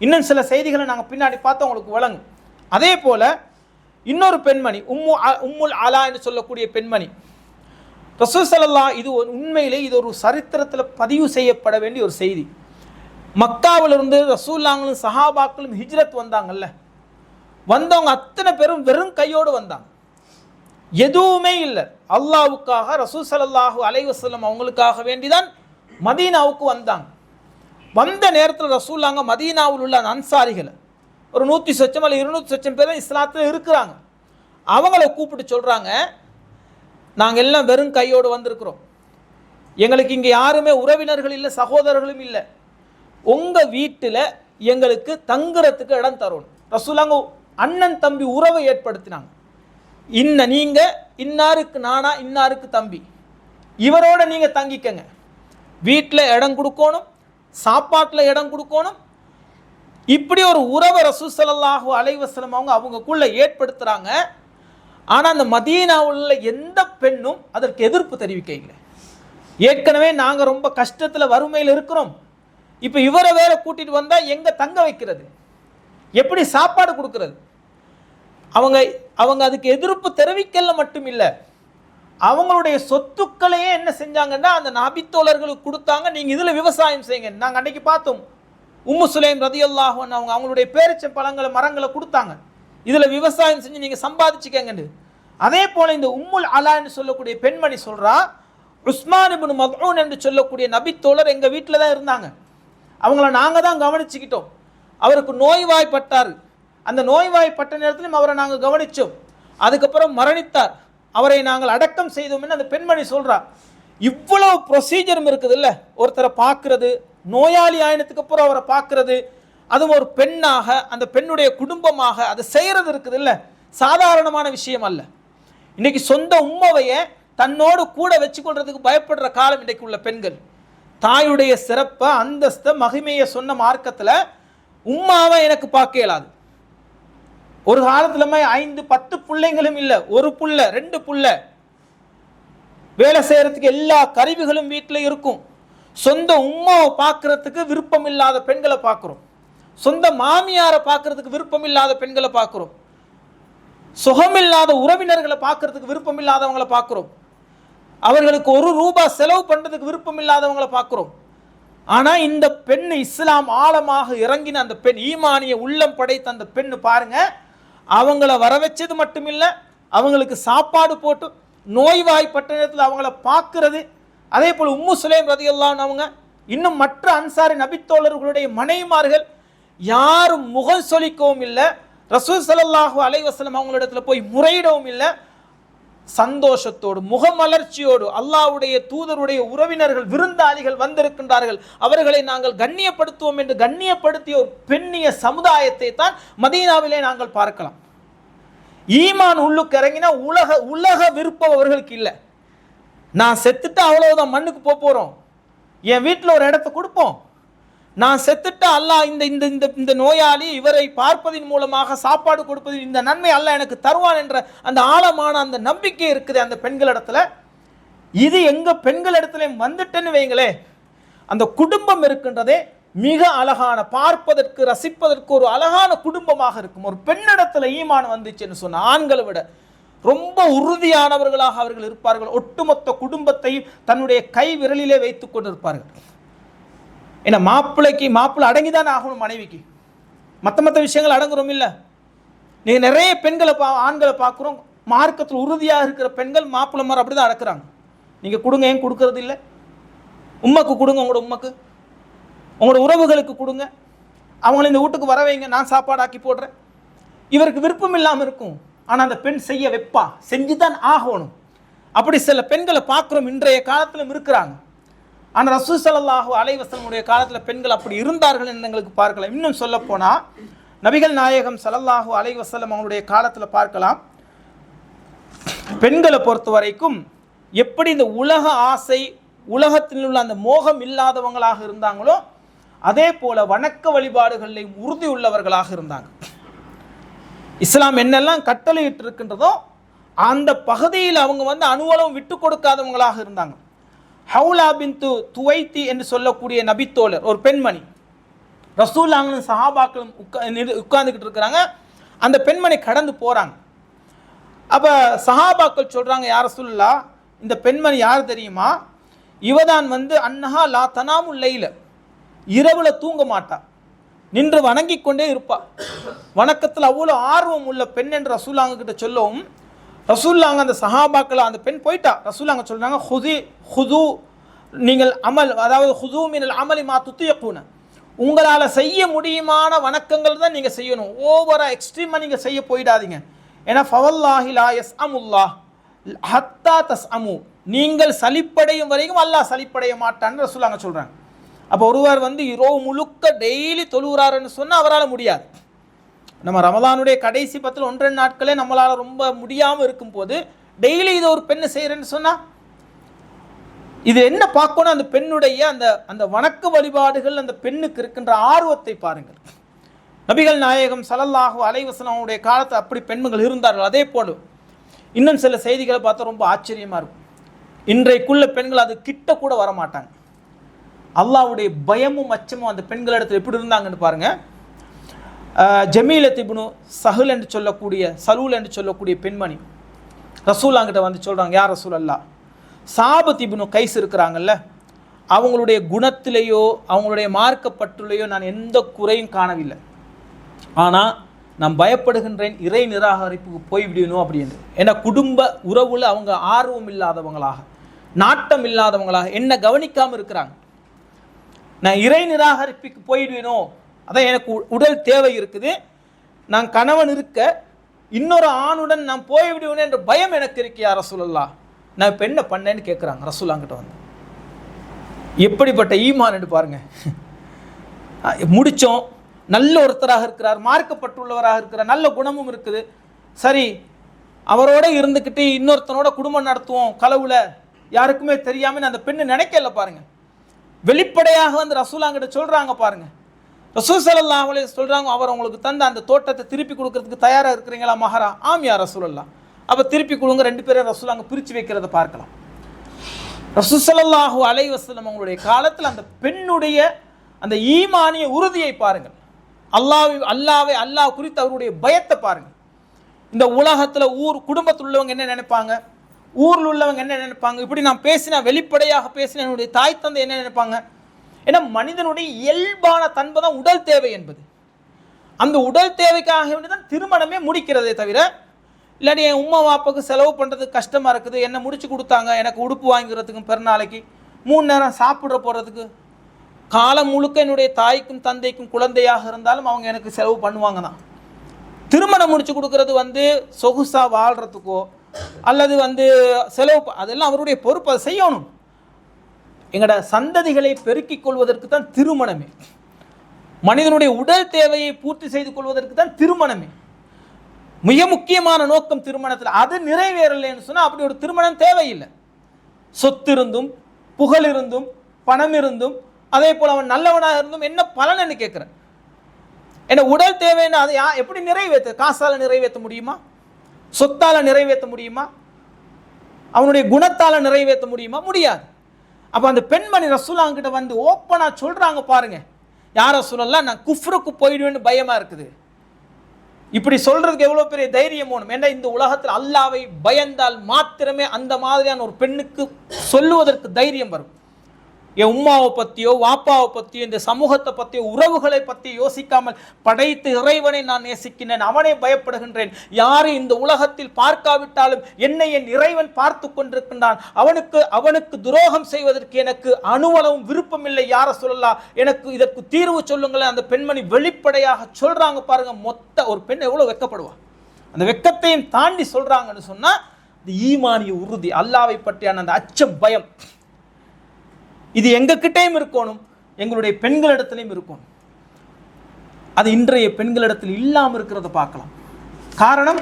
இன்னும் சில செய்திகளை நாங்கள் பின்னாடி பார்த்து உங்களுக்கு வழங்கும். அதே போல் இன்னொரு பெண்மணி உம்முல் அலா என்று சொல்லக்கூடிய பெண்மணி, ரசூல் ஸல்லல்லாஹு, இது உண்மையிலே இது ஒரு சரித்திரத்தில் பதிவு செய்யப்பட வேண்டிய ஒரு செய்தி. மக்காவிலிருந்து ரசூல்லாங்களும் சஹாபாக்களும் ஹிஜ்ரத் வந்தாங்கல்ல, வந்தவங்க அத்தனை பேரும் வெறும் கையோடு வந்தாங்க, எதுவுமே இல்லை. அல்லாவுக்காக ரசூல் ஸல்லல்லாஹு அலைஹி வஸல்லம் அவங்களுக்காக வேண்டிதான் மதீனாவுக்கு வந்தாங்க. வந்த நேரத்தில் ரசூல்லாங்க மதீனாவில் உள்ள அன்சாரிகளை ஒரு 100 சொச்சம் அல்ல 200 சொச்சம் பேர் இஸ்லாத்தில் இருக்கிறாங்க. அவங்கள கூப்பிட்டு சொல்கிறாங்க, நாங்கள் எல்லாம் வெறும் கையோடு வந்திருக்கிறோம், எங்களுக்கு இங்கே யாருமே உறவினர்கள் இல்லை, சகோதரர்களும் இல்லை, உங்கள் வீட்டில் எங்களுக்கு தங்குறதுக்கு இடம் தரணும். ரசூலாங்க அண்ணன் தம்பி உறவை ஏற்படுத்தினாங்க. நீங்கள் இன்னாருக்கு நானா, இன்னாருக்கு தம்பி, இவரோட நீங்கள் தங்கிக்கங்க, வீட்டில் இடம் கொடுக்கணும், சாப்பாட்டில் இடம் கொடுக்கணும். இப்படி ஒரு உறவை ரசூல் ஸல்லல்லாஹு அலைஹி வஸல்லம் அவங்களுக்குள்ள ஏற்படுத்துகிறாங்க. ஆனால் அந்த மதீனாவுள்ள எந்த பெண்ணும் அதற்கு எதிர்ப்பு தெரிவிக்க இல்லை. ஏற்கனவே நாங்கள் ரொம்ப கஷ்டத்தில் வறுமையில் இருக்கிறோம், இப்போ இவரை வேற கூட்டிகிட்டு வந்தால் எங்கே தங்க வைக்கிறது, எப்படி சாப்பாடு கொடுக்கறது? அவங்க அதுக்கு எதிர்ப்பு தெரிவிக்கல மட்டும் இல்லை, அவங்களுடைய சொத்துக்களையே என்ன செஞ்சாங்கன்னா அந்த நபித்தோழர்களுக்கு கொடுத்தாங்க, நீங்கள் இதில் விவசாயம் செய்யுங்க. நாங்கள் அன்றைக்கி பார்த்தோம், உம்மு சுலைம் ரதியல்லாஹு அன்ஹா அவங்களுடைய பேரிச்ச பழங்களை மரங்களை கொடுத்தாங்க, இதில் விவசாயம் செஞ்சு நீங்கள் சம்பாதிச்சுக்கங்கன்னு. அதே போல் இந்த உம்முல் அலான்னு சொல்லக்கூடிய பெண்மணி சொல்கிறா, உஸ்மான் இப்னு மத்ஊன் என்று சொல்லக்கூடிய நபித்தோழர் எங்கள் வீட்டில் தான் இருந்தாங்க, அவங்கள நாங்கள் தான் கவனிச்சுக்கிட்டோம். அவருக்கு நோய்வாய்ப்பட்டார், அந்த நோய்வாய்ப்பட்ட நேரத்திலும் அவரை நாங்கள் கவனித்தோம், அதுக்கப்புறம் மரணித்தார், அவரை நாங்கள் அடக்கம் செய்தோம்னு அந்த பெண்மணி சொல்கிறா. இவ்வளவு ப்ரொசீஜரும் இருக்குது இல்லை, ஒருத்தரை பார்க்கறது, நோயாளி ஆயினத்துக்கு அப்புறம் அவரை பார்க்கறது, அதுவும் ஒரு பெண்ணாக அந்த பெண்ணுடைய குடும்பமாக அதை செய்கிறது இருக்குது இல்லை, சாதாரணமான விஷயம் அல்ல. இன்றைக்கி சொந்த உம்மாவையை தன்னோடு கூட வச்சுக்கொள்றதுக்கு பயப்படுற காலம் இன்றைக்கு உள்ள பெண்கள். தாயுடைய சிறப்பை அந்தஸ்தை மகிமையை சொன்ன மார்க்கத்தில் உம்மாவை எனக்கு பார்க்க இயலாது. ஒரு காலத்தில் 5-10 பிள்ளைங்களும் இல்லை, ஒரு புள்ள 2 புள்ள, வேலை செய்கிறதுக்கு எல்லா கருவிகளும் வீட்டில் இருக்கும். சொந்த உம்மாவை பார்க்கறதுக்கு விருப்பம் இல்லாத பெண்களை பார்க்குறோம். சொந்த மாமியாரை பார்க்கறதுக்கு விருப்பம் இல்லாத பெண்களை பார்க்குறோம். சுகமில்லாத உறவினர்களை பார்க்கறதுக்கு விருப்பம் இல்லாதவங்களை பார்க்குறோம். அவர்களுக்கு ₹1 செலவு பண்ணுறதுக்கு விருப்பம் இல்லாதவங்களை பார்க்குறோம். ஆனால் இந்த பெண், இஸ்லாம் ஆழமாக இறங்கின அந்த பெண், ஈமானிய உள்ளம் படைத்த அந்த பெண்ணு பாருங்க, அவங்கள வர வச்சது மட்டும் இல்லை, அவங்களுக்கு சாப்பாடு போட்டு நோய்வாய்ப்பட்ட நேரத்தில் அவங்கள பார்க்கறது. அதே போல் உம்மு சுலைம் ரலியல்லாஹு அன்ஹா அவங்க, இன்னும் மற்ற அன்சாரி நபித்தோழர்களுடைய மனைவிமார்கள் யாரும் முகம் சொலிக்கவும் இல்லை, ரசூல் ஸல்லல்லாஹு அலைஹி வஸல்லம் அவங்களிடத்துல போய் முறையிடவும் இல்லை. சந்தோஷத்தோடு முகமலர்ச்சியோடு அல்லாஹ்வுடைய தூதருடைய உறவினர்கள் விருந்தாளிகள் வந்திருக்கின்றார்கள், அவர்களை நாங்கள் கண்ணியப்படுத்துவோம் என்று கண்ணியப்படுத்திய ஒரு பெண்ணிய சமுதாயத்தை தான் மதீனாவிலே நாங்கள் பார்க்கலாம். ஈமான் உள்ளுக்கு இறங்கினா உலக விருப்பம் அவர்களுக்கு இல்லை. நான் செத்துட்டு அவ்வளவுதான், மண்ணுக்கு போகிறோம், என் வீட்டில் ஒரு இடத்த கொடுப்போம், நான் செத்துட்டு அல்லாஹ் இந்த நோயாளி இவரை பார்ப்பதின் மூலமாக சாப்பாடு கொடுப்பதில் இந்த நன்மை அல்லாஹ் எனக்கு தருவான் என்ற அந்த ஆழமான அந்த நம்பிக்கை இருக்குது அந்த பெண்களிடத்துல. இது எங்க பெண்களிடத்துல வந்துட்டேன்னு வைங்களே, அந்த குடும்பம் இருக்கின்றதே மிக அழகான, பார்ப்பதற்கு ரசிப்பதற்கு ஒரு அழகான குடும்பமாக இருக்கும். ஒரு பெண்ணிடத்துல ஈமான் வந்துச்சுன்னு சொன்ன ஆண்களை விட ரொம்ப உறுதியானவர்களாக அவர்கள் இருப்பார்கள். ஒட்டுமொத்த குடும்பத்தையும் தன்னுடைய கை விரலிலே வைத்துக் கொண்டிருப்பார்கள். ஏன்னா மாப்பிள்ளை அடங்கிதான் ஆகணும், மனைவிக்கு மற்ற விஷயங்கள் அடங்குறோம் இல்லை. நீங்கள் நிறைய பெண்களை ஆண்களை பார்க்குறோம், மார்க்கத்தில் உறுதியாக இருக்கிற பெண்கள் மாப்பிள்ளை மாதிரி அப்படி தான் அடக்குறாங்க. நீங்கள் கொடுங்க, ஏன் கொடுக்கறது இல்லை? உம்மக்கு கொடுங்க, உங்களோட உம்மக்கு, உங்களோட உறவுகளுக்கு கொடுங்க, அவங்கள இந்த வீட்டுக்கு வர வைங்க, நான் சாப்பாடு ஆக்கி போடுறேன். இவருக்கு விருப்பம் இல்லாமல் இருக்கும், ஆனால் அந்த பெண் செய்ய வைப்பா, செஞ்சு தான் ஆகணும். அப்படி சில பெண்களை பார்க்குறோம், இன்றைய காலத்திலும் இருக்கிறாங்க. ஆனால் ரசூல் ஸல்லல்லாஹு அலைஹி வஸல்லம் காலத்தில் பெண்கள் அப்படி இருந்தார்கள் என்று எங்களுக்கு பார்க்கலாம். இன்னும் சொல்ல போனால் நபிகள் நாயகம் ஸல்லல்லாஹு அலைஹி வஸல்லம் அவங்களுடைய காலத்தில் பார்க்கலாம், பெண்களை பொறுத்த வரைக்கும் எப்படி இந்த உலக ஆசை, உலகத்தில் உள்ள அந்த மோகம் இல்லாதவங்களாக இருந்தாங்களோ அதே போல வணக்க வழிபாடுகளில் உறுதி உள்ளவர்களாக இருந்தாங்க. இஸ்லாம் என்னெல்லாம் கட்டளையிட்டு இருக்கின்றதோ அந்த பகுதியில் அவங்க அணுவளவும் விட்டு கொடுக்காதவங்களாக இருந்தாங்க. ஹவுலா பின்து துவைத்தி என்று சொல்லக்கூடிய நபித்தோழர் ஒரு பெண்மணி, ரசூலுல்லாஹின் சஹாபாக்களும் உட்கார்ந்துக்கிட்டு இருக்கிறாங்க. அந்த பெண்மணி கடந்து போகிறாங்க. அப்போ சஹாபாக்கள் சொல்கிறாங்க, யார் ரசூலுல்லாஹ், இந்த பெண்மணி யார் தெரியுமா? இவதான் அன்னஹா லா தனாமுல் லைல, இரவில் தூங்க மாட்டா, நின்று வணங்கி கொண்டே இருப்பா, வணக்கத்தில் அவ்வளோ ஆர்வம் உள்ள பெண் என்று ரசூலுல்லாஹ் கிட்ட சொல்லவும், ரசூலுல்லாஹ் அந்த சஹாபாக்கள், அந்த பெண் போயிட்டா, ரசூலுல்லாஹ் சொல்கிறாங்க, ஹுது நீங்கள் அமல், அதாவது ஹுது மினல் அமலி மா துத்தியக்கூன, உங்களால் செய்ய முடியுமான வணக்கங்கள் தான் நீங்கள் செய்யணும், ஓவராக எக்ஸ்ட்ரீமாக நீங்கள் செய்ய போயிடாதீங்க. ஏன்னா ஃபவல்லாஹி லா யஸ்அமுல்லாஹ் ஹத்தா தஸ்அமு, நீங்கள் சலிப்படையும் வரைக்கும் அல்லாஹ் சலிப்படைய மாட்டான்னு ரசூலுல்லாஹ் சொல்கிறாங்க. அப்போ ஒருவர் இரவு முழுக்க டெய்லி தொழுகிறாருன்னு சொன்னால் அவரால் முடியாது. நம்ம ரமலானுடைய கடைசி 10-1-2 நாட்களே நம்மளால் ரொம்ப முடியாமல் இருக்கும்போது டெய்லி இதை ஒரு பெண்ணு செய்கிறேன்னு சொன்னால் இது என்ன பார்க்கணும்? அந்த பெண்ணுடைய அந்த வணக்க வழிபாடுகள், அந்த பெண்ணுக்கு இருக்கின்ற ஆர்வத்தை பாருங்கள். நபிகள் நாயகம் ஸல்லல்லாஹு அலைஹி வஸல்லம் அவருடைய காலத்தில் அப்படி பெண்கள் இருந்தார்கள். அதே போல் இன்னும் சில செய்திகளை பார்த்தா ரொம்ப ஆச்சரியமாக இருக்கும். இன்றைக்குள்ள பெண்கள் அது கிட்ட கூட வரமாட்டாங்க. அல்லாஹ்வுடைய பயமும் அச்சமும் அந்த பெண்களிடத்தில் எப்படி இருந்தாங்கன்னு பாருங்கள். ஜமீலத் இப்னு சஹல் என்று சொல்லக்கூடிய, சலூல் என்று சொல்லக்கூடிய பெண்மணி ரசூலுல்லாஹ் கிட்ட சொல்கிறாங்க, யார் ரசூலல்லாஹ், சாபத் இப்னு கைஸ் இருக்கிறாங்கல்ல, அவங்களுடைய குணத்திலேயோ அவங்களுடைய மார்க்கப்பட்டுலேயோ நான் எந்த குறையும் காணவில்லை, ஆனால் நான் பயப்படுகின்றேன் இறை நிராகரிப்புக்கு போய்விடணும் அப்படின்னு. ஏன்னா குடும்ப உறவுல அவங்க ஆர்வம் இல்லாதவங்களாக, நாட்டம் இல்லாதவங்களாக, என்ன கவனிக்காமல் இருக்கிறாங்க. நான் இறை நிராகரிப்புக்கு போயிடுவேனோ, அதான் எனக்கு உடல் தேவை இருக்குது, நான் கணவன் இருக்க இன்னொரு ஆணுடன் நான் போய்விடுவேன் என்ற பயம் எனக்கு இருக்கு யா ரசூலுல்லாஹ், நான் இப்போ என்ன பண்ணேன்னு கேட்குறாங்க ரசூலுல்லாஹ் கிட்ட எப்படிப்பட்ட ஈமான் என்று பாருங்க. முடித்தோம், நல்ல ஒருத்தராக இருக்கிறார், மார்க்கப்பட்டுள்ளவராக இருக்கிறார், நல்ல குணமும் இருக்குது, சரி அவரோட இருந்துக்கிட்டு இன்னொருத்தனோட குடும்பம் நடத்துவோம் களவுல, யாருக்குமே தெரியாமல் அந்த பெண்ணு நினைக்கல பாருங்க. வெளிப்படையாக ரசூலுல்லாஹ் கிட்ட சொல்கிறாங்க பாருங்க. ரசூல் ஸல்லல்லாஹு அலைஹி வஸல்லம் சொல்கிறாங்க, அவர் உங்களுக்கு தந்த அந்த தோட்டத்தை திருப்பி கொடுக்கறதுக்கு தயாராக இருக்கிறீங்களா மஹரா? ஆம் யா ரசூலுல்லாஹ். அப்போ திருப்பி கொடுங்க. 2 பேரும் ரசூலுல்லாஹ் பிரித்து வைக்கிறத பார்க்கலாம். ரசூல் ஸல்லல்லாஹு அலைஹி வஸல்லம் அவங்களுடைய காலத்தில் அந்த பெண்ணுடைய அந்த ஈமானிய உறுதியை பாருங்கள். அல்லாஹ் குறித்து அவருடைய பயத்தை பாருங்கள். இந்த உலகத்தில் குடும்பத்தில் உள்ளவங்க என்ன நினைப்பாங்க, ஊரில் உள்ளவங்க என்ன நினைப்பாங்க, இப்படி நான் பேசினா, வெளிப்படையாக பேசினா என்னுடைய தாய் தந்தை என்ன நினைப்பாங்க. ஏன்னா மனிதனுடைய இயல்பான தன்மை தான் உடல் தேவை என்பது. அந்த உடல் தேவைக்காக வேண்டிதான் திருமணமே முடிக்கிறதே தவிர, இல்லாட்டி என் உம்மா வாப்பாவுக்கு செலவு பண்ணுறதுக்கு கஷ்டமாக இருக்குது, என்ன முடிச்சு கொடுத்தாங்க, எனக்கு உடுப்பு வாங்கிறதுக்கும் பெருநாளைக்கு 3 நேரம் சாப்பிட்ற போகிறதுக்கு, காலம் முழுக்க என்னுடைய தாய்க்கும் தந்தைக்கும் குழந்தையாக இருந்தாலும் அவங்க எனக்கு செலவு பண்ணுவாங்க தான். திருமணம் முடிச்சு கொடுக்கறது சொகுசாக வாழ்கிறதுக்கோ அல்லது செலவு, அதெல்லாம் அவருடைய பொறுப்பு, அதை செய்யணும். எங்களோட சந்ததிகளை பெருக்கிக் கொள்வதற்கு தான் திருமணமே. மனிதனுடைய உடல் தேவையை பூர்த்தி செய்து கொள்வதற்கு தான் திருமணமே. மிக முக்கியமான நோக்கம் திருமணத்தில். அது நிறைவேறலைன்னு சொன்னால் அப்படி ஒரு திருமணம் தேவையில்லை. சொத்து இருந்தும் புகழ் இருந்தும் பணம் இருந்தும் அதே போல் அவன் நல்லவனாக இருந்தும் என்ன பலன்னு கேட்குறேன். என்ன உடல் தேவைன்னு அதை எப்படி நிறைவேற்ற? காசால் நிறைவேற்ற முடியுமா? சொத்தால் நிறைவேற்ற முடியுமா? அவனுடைய குணத்தால் நிறைவேற்ற முடியுமா? முடியாது. அப்போ அந்த பெண்மணி ரசூலுல்லாஹ்கிட்ட ஓப்பனாக சொல்கிறாங்க, பாருங்க, யார் ரசூலல்லாஹ், நான் குஃப்ருக்கு போயிடுவேன்னு பயமாக இருக்குது. இப்படி சொல்றதுக்கு எவ்வளோ பெரிய தைரியம் வேணும். ஏன்னா இந்த உலகத்தில் அல்லாவை பயந்தால் மாத்திரமே அந்த மாதிரியான ஒரு பெண்ணுக்கு சொல்லுவதற்கு தைரியம் வரும். என் உம்மாவை பற்றியோ வாப்பாவை பற்றியோ இந்த சமூகத்தை பற்றியோ உறவுகளை பற்றி யோசிக்காமல் படைத்து இறைவனை நான் நேசிக்கின்றேன், அவனை பயப்படுகின்றேன், யாரும் இந்த உலகத்தில் பார்க்காவிட்டாலும் என்னை என் இறைவன் பார்த்து கொண்டிருக்கின்றான், அவனுக்கு துரோகம் செய்வதற்கு எனக்கு அணுவளவும் விருப்பமில்லை, யார சொல்லலாம், எனக்கு இதற்கு தீர்வு சொல்லுங்களேன். அந்த பெண்மணி வெளிப்படையாக சொல்றாங்க. பாருங்க, மொத்த ஒரு பெண் எவ்வளவு வெட்கப்படுவா. அந்த வெட்கத்தையும் தாண்டி சொல்றாங்கன்னு சொன்னா இந்த ஈமானிய உறுதி, அல்லாவை பற்றியான அந்த அச்சம், பயம், இது எங்ககிட்டையும் இருக்கணும், எங்களுடைய பெண்களிடத்திலையும் இருக்கணும். அது இன்றைய பெண்களிடத்தில் இல்லாமல் இருக்கிறத பார்க்கலாம். காரணம்,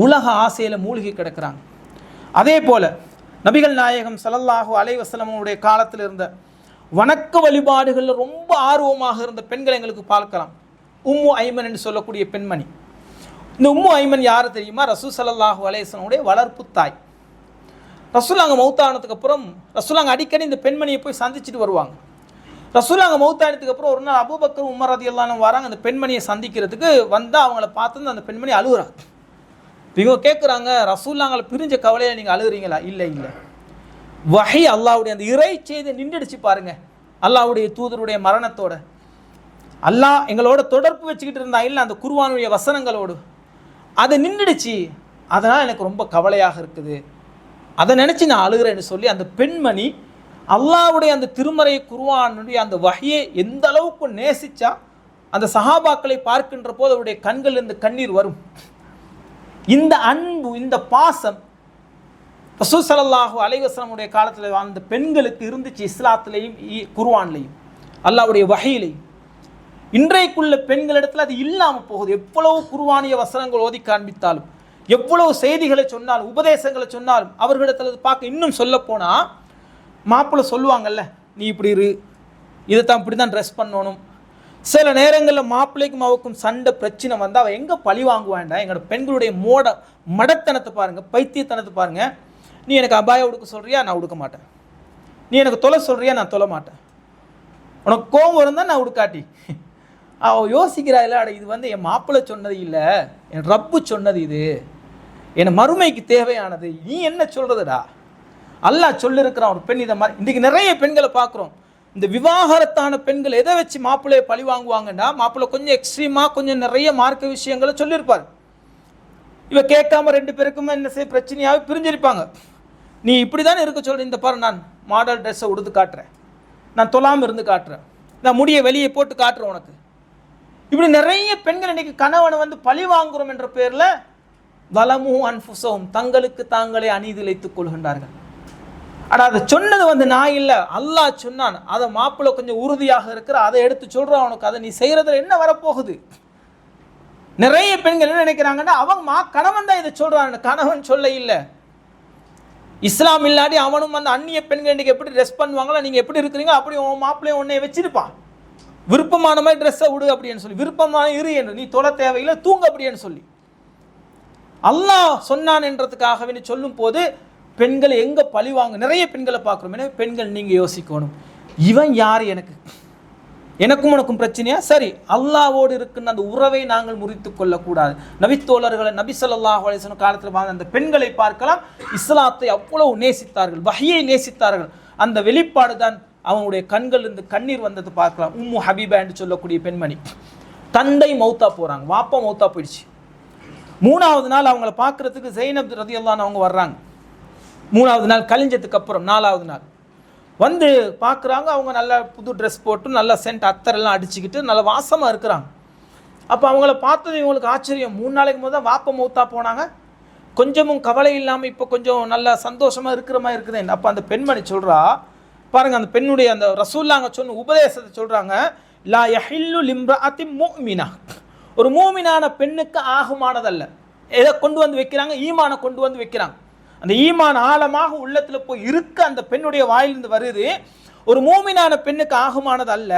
உலக ஆசையில் மூழ்கி கிடக்கிறாங்க. அதே போல நபிகள் நாயகம் ஸல்லல்லாஹு அலைஹி வஸல்லம் அவருடைய காலத்தில் இருந்த வணக்க வழிபாடுகளில் ரொம்ப ஆர்வமாக இருந்த பெண்களை எங்களுக்கு பார்க்கலாம். உம்மு ஐமன் என்று சொல்லக்கூடிய பெண்மணி. இந்த உம்மு ஐமன் யார் தெரியுமா? ரசூல் ஸல்லல்லாஹு அலைஹி வஸல்லம் உடைய வளர்ப்பு தாய். ரசூலுல்லாஹ் மௌத்தானதுக்கு அப்புறம் ரசூலுல்லாஹ் அடிக்கடி இந்த பெண்மணியை போய் சந்திச்சுட்டு வருவாங்க. ரசூலுல்லாஹ் மௌத்தானதுக்கு அப்புறம் ஒரு நாள் அபூபக்கர் உமர் ரலியல்லாஹு அன்ஹு வராங்க அந்த பெண்மணியை சந்திக்கிறதுக்கு. வந்தால் அவங்கள பார்த்து அந்த பெண்மணி அழுகுறாங்க. இவங்க கேட்குறாங்க, ரசூலுல்லாஹ்களை பிரிஞ்ச கவலையை நீங்கள் அழுகுறீங்களா? இல்லை இல்லை, வஹி அல்லாஹ்வுடைய அந்த இறை செய்தி நின்றுடுச்சு பாருங்க. அல்லாஹ்வுடைய தூதருடைய மரணத்தோட அல்லாஹ் எங்களோட தொடர்பு வச்சுக்கிட்டு இருந்தா இல்லை, அந்த குர்ஆனுடைய வசனங்களோடு அது நின்றுடுச்சு, அதனால் எனக்கு ரொம்ப கவலையாக இருக்குது, அதை நினச்சி நான் அழுகிறேன்னு சொல்லி அந்த பெண்மணி அல்லாஹ்வுடைய அந்த திருமறை குர்ஆனுடைய அந்த வஹியை எந்த அளவுக்கு நேசிச்சா அந்த சஹாபாக்களை பார்க்கின்ற போது அவருடைய கண்கள் இருந்து கண்ணீர் வரும். இந்த அன்பு, இந்த பாசம் ரசூல் ஸல்லல்லாஹு அலைஹி வஸல்லம் உடைய காலத்தில் வாழ்ந்த பெண்களுக்கு இருந்துச்சு. இஸ்லாத்திலையும் குர்ஆன்லையும் அல்லாஹ்வுடைய வஹியிலையும். இன்றைக்குள்ள பெண்களிடத்தில் அது இல்லாமல் போகுது. எவ்வளவு குர்ஆனிய வசனங்கள் ஓதி காண்பித்தாலும், எவ்வளவு செய்திகளை சொன்னாலும், உபதேசங்களை சொன்னாலும் அவர்களிடத்தில் பார்க்க இன்னும் சொல்ல போனால் மாப்பிள்ளை சொல்லுவாங்கல்ல, நீ இப்படி இரு, இதைத்தான் இப்படி தான் ட்ரெஸ் பண்ணணும். சில நேரங்களில் மாப்பிள்ளைக்கும் அவருக்கும் சண்டை பிரச்சனை வந்தால் அவள் எங்கே பழி வாங்குவாண்டா? எங்களோட பெண்களுடைய மடத்தனத்தை பாருங்கள், பைத்தியத்தனத்தை பாருங்கள். நீ எனக்கு அபாயம் உடுக்க சொல்கிறியா? நான் உடுக்க மாட்டேன். நீ எனக்கு தொலை சொல்கிறியா? நான் தொலை மாட்டேன். உனக்கு கோபம் இருந்தால் நான் உடுக்காட்டி. அவள் யோசிக்கிறா, இல்லை அட இது என் மாப்பிள்ளை சொன்னது இல்லை, என் ரப்பு சொன்னது, இது என் மறுமைக்கு தேவையானது, நீ என்ன சொல்கிறதுடா? அல்லாஹ் சொல்லியிருக்கிறான். ஒரு பெண் இதை மாதிரி இன்றைக்கி நிறைய பெண்களை பார்க்குறோம். இந்த விவாகரத்தான பெண்கள் எதை வச்சு மாப்பிள்ளையை பழி வாங்குவாங்கன்னா, மாப்பிள்ளை கொஞ்சம் எக்ஸ்ட்ரீமாக கொஞ்சம் நிறைய மார்க்க விஷயங்களை சொல்லியிருப்பார். இவ கேட்காம 2 பேருக்குமே என்ன செய்ய பிரச்சனையாகவே பிரிஞ்சிருப்பாங்க. நீ இப்படி தானே இருக்க சொல்கிற, இந்த பாரு நான் மாடல் ட்ரெஸ்ஸை உடுத்து காட்டுறேன், நான் தொழாமல் இருந்து காட்டுறேன், நான் முடியை வெளியே போட்டு காட்டுறேன் உனக்கு. இப்படி நிறைய பெண்கள் இன்றைக்கி கணவனை பழி வாங்குறோம் என்ற பேரில் வலமு அன்ஃபுஸஹும், தங்களுக்கு தாங்களே அநீதிழைத்துக் கொள்கின்றார்கள். ஆனால் அதை சொன்னது நான் இல்லை, அல்லாஹ் சொன்னான். அதை மாப்பிள்ளை கொஞ்சம் உறுதியாக இருக்கிற, அதை எடுத்து சொல்கிறான் உனக்கு, அதை நீ செய்கிறதுல என்ன வரப்போகுது? நிறைய பெண்கள் என்ன நினைக்கிறாங்கன்னா, அவங்க கணவன் தான் இதை சொல்கிறான், கணவன் சொல்ல இல்லை. இஸ்லாம் இல்லாடி அவனும் அந்நிய பெண்கள் இன்றைக்கி எப்படி ட்ரெஸ் பண்ணுவாங்களா, நீங்கள் எப்படி இருக்கிறீங்க அப்படி உன் மாப்பிள்ளையை உன்னை வச்சிருப்பான். விருப்பமான மாதிரி ட்ரெஸ்ஸை விடு அப்படின்னு சொல்லி, விருப்பமான இரு என்று, நீ தொலை தேவையில்லை, தூங்க அப்படின்னு சொல்லி அல்லாஹ் சொன்னான் என்றதுக்காகவே சொல்லும் போது பெண்களை எங்கே பழிவாங்க, நிறைய பெண்களை பார்க்குறோம். எனவே பெண்கள் நீங்கள் யோசிக்கணும், இவன் யார், எனக்கும் உனக்கும் பிரச்சனையா? சரி, அல்லாஹ்வோடு இருக்கின்ற அந்த உறவை நாங்கள் முறித்து கொள்ளக்கூடாது. நபித்தோழர்களை, நபி ஸல்லல்லாஹு அலைஹி வஸல்லம் காலத்தில் வாழ்ந்த அந்த பெண்களை பார்க்கலாம். இஸ்லாத்தை அவ்வளவு நேசித்தார்கள், வஹியை நேசித்தார்கள். அந்த வெளிப்பாடு தான் அவனுடைய கண்களிலிருந்து கண்ணீர் வந்தது பார்க்கலாம். உம்மு ஹபீபா என்று சொல்லக்கூடிய பெண்மணி, தந்தை மௌத்தா போகிறாங்க, வாப்பா மௌத்தா போயிடுச்சு. 3வது நாள் அவங்கள பார்க்குறதுக்கு ஜைனப் ரலியல்லாஹு அன்ஹா அவங்க வர்றாங்க. 3வது நாள் கழிஞ்சதுக்கு அப்புறம் 4வது நாள் வந்து பார்க்குறாங்க. அவங்க நல்ல புது ட்ரெஸ் போட்டு நல்ல சென்ட் அத்தரெல்லாம் அடிச்சுக்கிட்டு நல்ல வாசமாக இருக்கிறாங்க. அப்போ அவங்கள பார்த்தது இவங்களுக்கு ஆச்சரியம். 3 நாளைக்கு முதல் தான் வாப்பா மௌத்தா போனாங்க, கொஞ்சமும் கவலை இல்லாமல் இப்போ கொஞ்சம் நல்ல சந்தோஷமாக இருக்கிற மாதிரி இருக்குது. அப்போ அந்த பெண்மணி சொல்கிறா பாருங்கள், அந்த பெண்ணுடைய அந்த ரசூலுல்லாஹ் சொன்ன உபதேசத்தை சொல்கிறாங்க. லா யஹில்லு லிம்ரஅத்தி முஃமினா, ஒரு மூமினான பெண்ணுக்கு ஆகுமானதல்ல. எதை கொண்டு வந்து வைக்கிறாங்க? ஈமானை கொண்டு வந்து வைக்கிறாங்க. அந்த ஈமான் ஆழமாக உள்ளத்தில் போய் இருக்க அந்த பெண்ணுடைய வாயிலிருந்து வருது. ஒரு மூமினான பெண்ணுக்கு ஆகுமானது அல்ல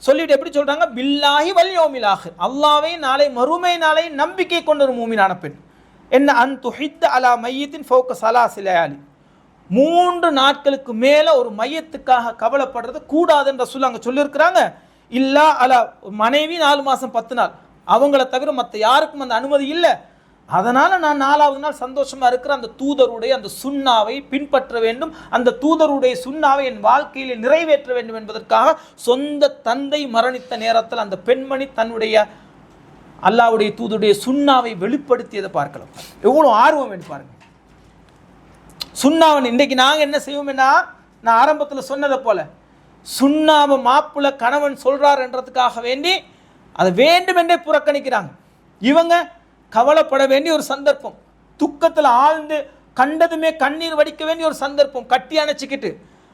சொல்லிட்டு எப்படி சொல்றாங்க? பில்லாஹி வல் யௌமில் ஆகிர், அல்லாஹ்வை நாளை மறுமை நாளை நம்பிக்கை கொண்ட ஒரு மூமினான பெண். என்ன அன் துஹித்த அலா மையத்தின் ஃபௌக ஸலாஸி லயாலி, 3 நாட்களுக்கு மேலே ஒரு மையத்துக்காக கவலைப்படுறது கூடாதுன்ற அங்க சொல்லியிருக்கிறாங்க. இல்லா அலா, மனைவி 4 மாதம் 10 நாள், அவங்கள தவிர மற்ற யாருக்கும் அந்த அனுமதி இல்லை. அதனால் நான் 4வது நாள் சந்தோஷமாக இருக்கிற அந்த தூதருடைய அந்த சுன்னாவை பின்பற்ற வேண்டும், அந்த தூதருடைய சுன்னாவை என் வாழ்க்கையில் நிறைவேற்ற வேண்டும் என்பதற்காக சொந்த தந்தை மரணித்த நேரத்தில் அந்த பெண்மணி தன்னுடைய அல்லாஹ்வுடைய தூதருடைய சுன்னாவை வெளிப்படுத்தியதை பார்க்கலாம். எவ்வளோ ஆர்வம் என்று பாருங்கள். சுன்னாவன் இன்றைக்கு நாங்கள் என்ன செய்வோம்னா, நான் ஆரம்பத்தில் சொன்னதை போல சுன்னாவை மாப்பிள்ள கணவன் சொல்கிறார் என்றதுக்காக வேண்டி அதை வேண்டுமென்றே புறக்கணிக்கிறாங்க. இவங்க கவலைப்பட வேண்டிய ஒரு சந்தர்ப்பம், துக்கத்தில் ஆழ்ந்து கண்டதுமே கண்ணீர் வடிக்க வேண்டிய ஒரு சந்தர்ப்பம், கட்டி அணைச்சிக்கிட்டு,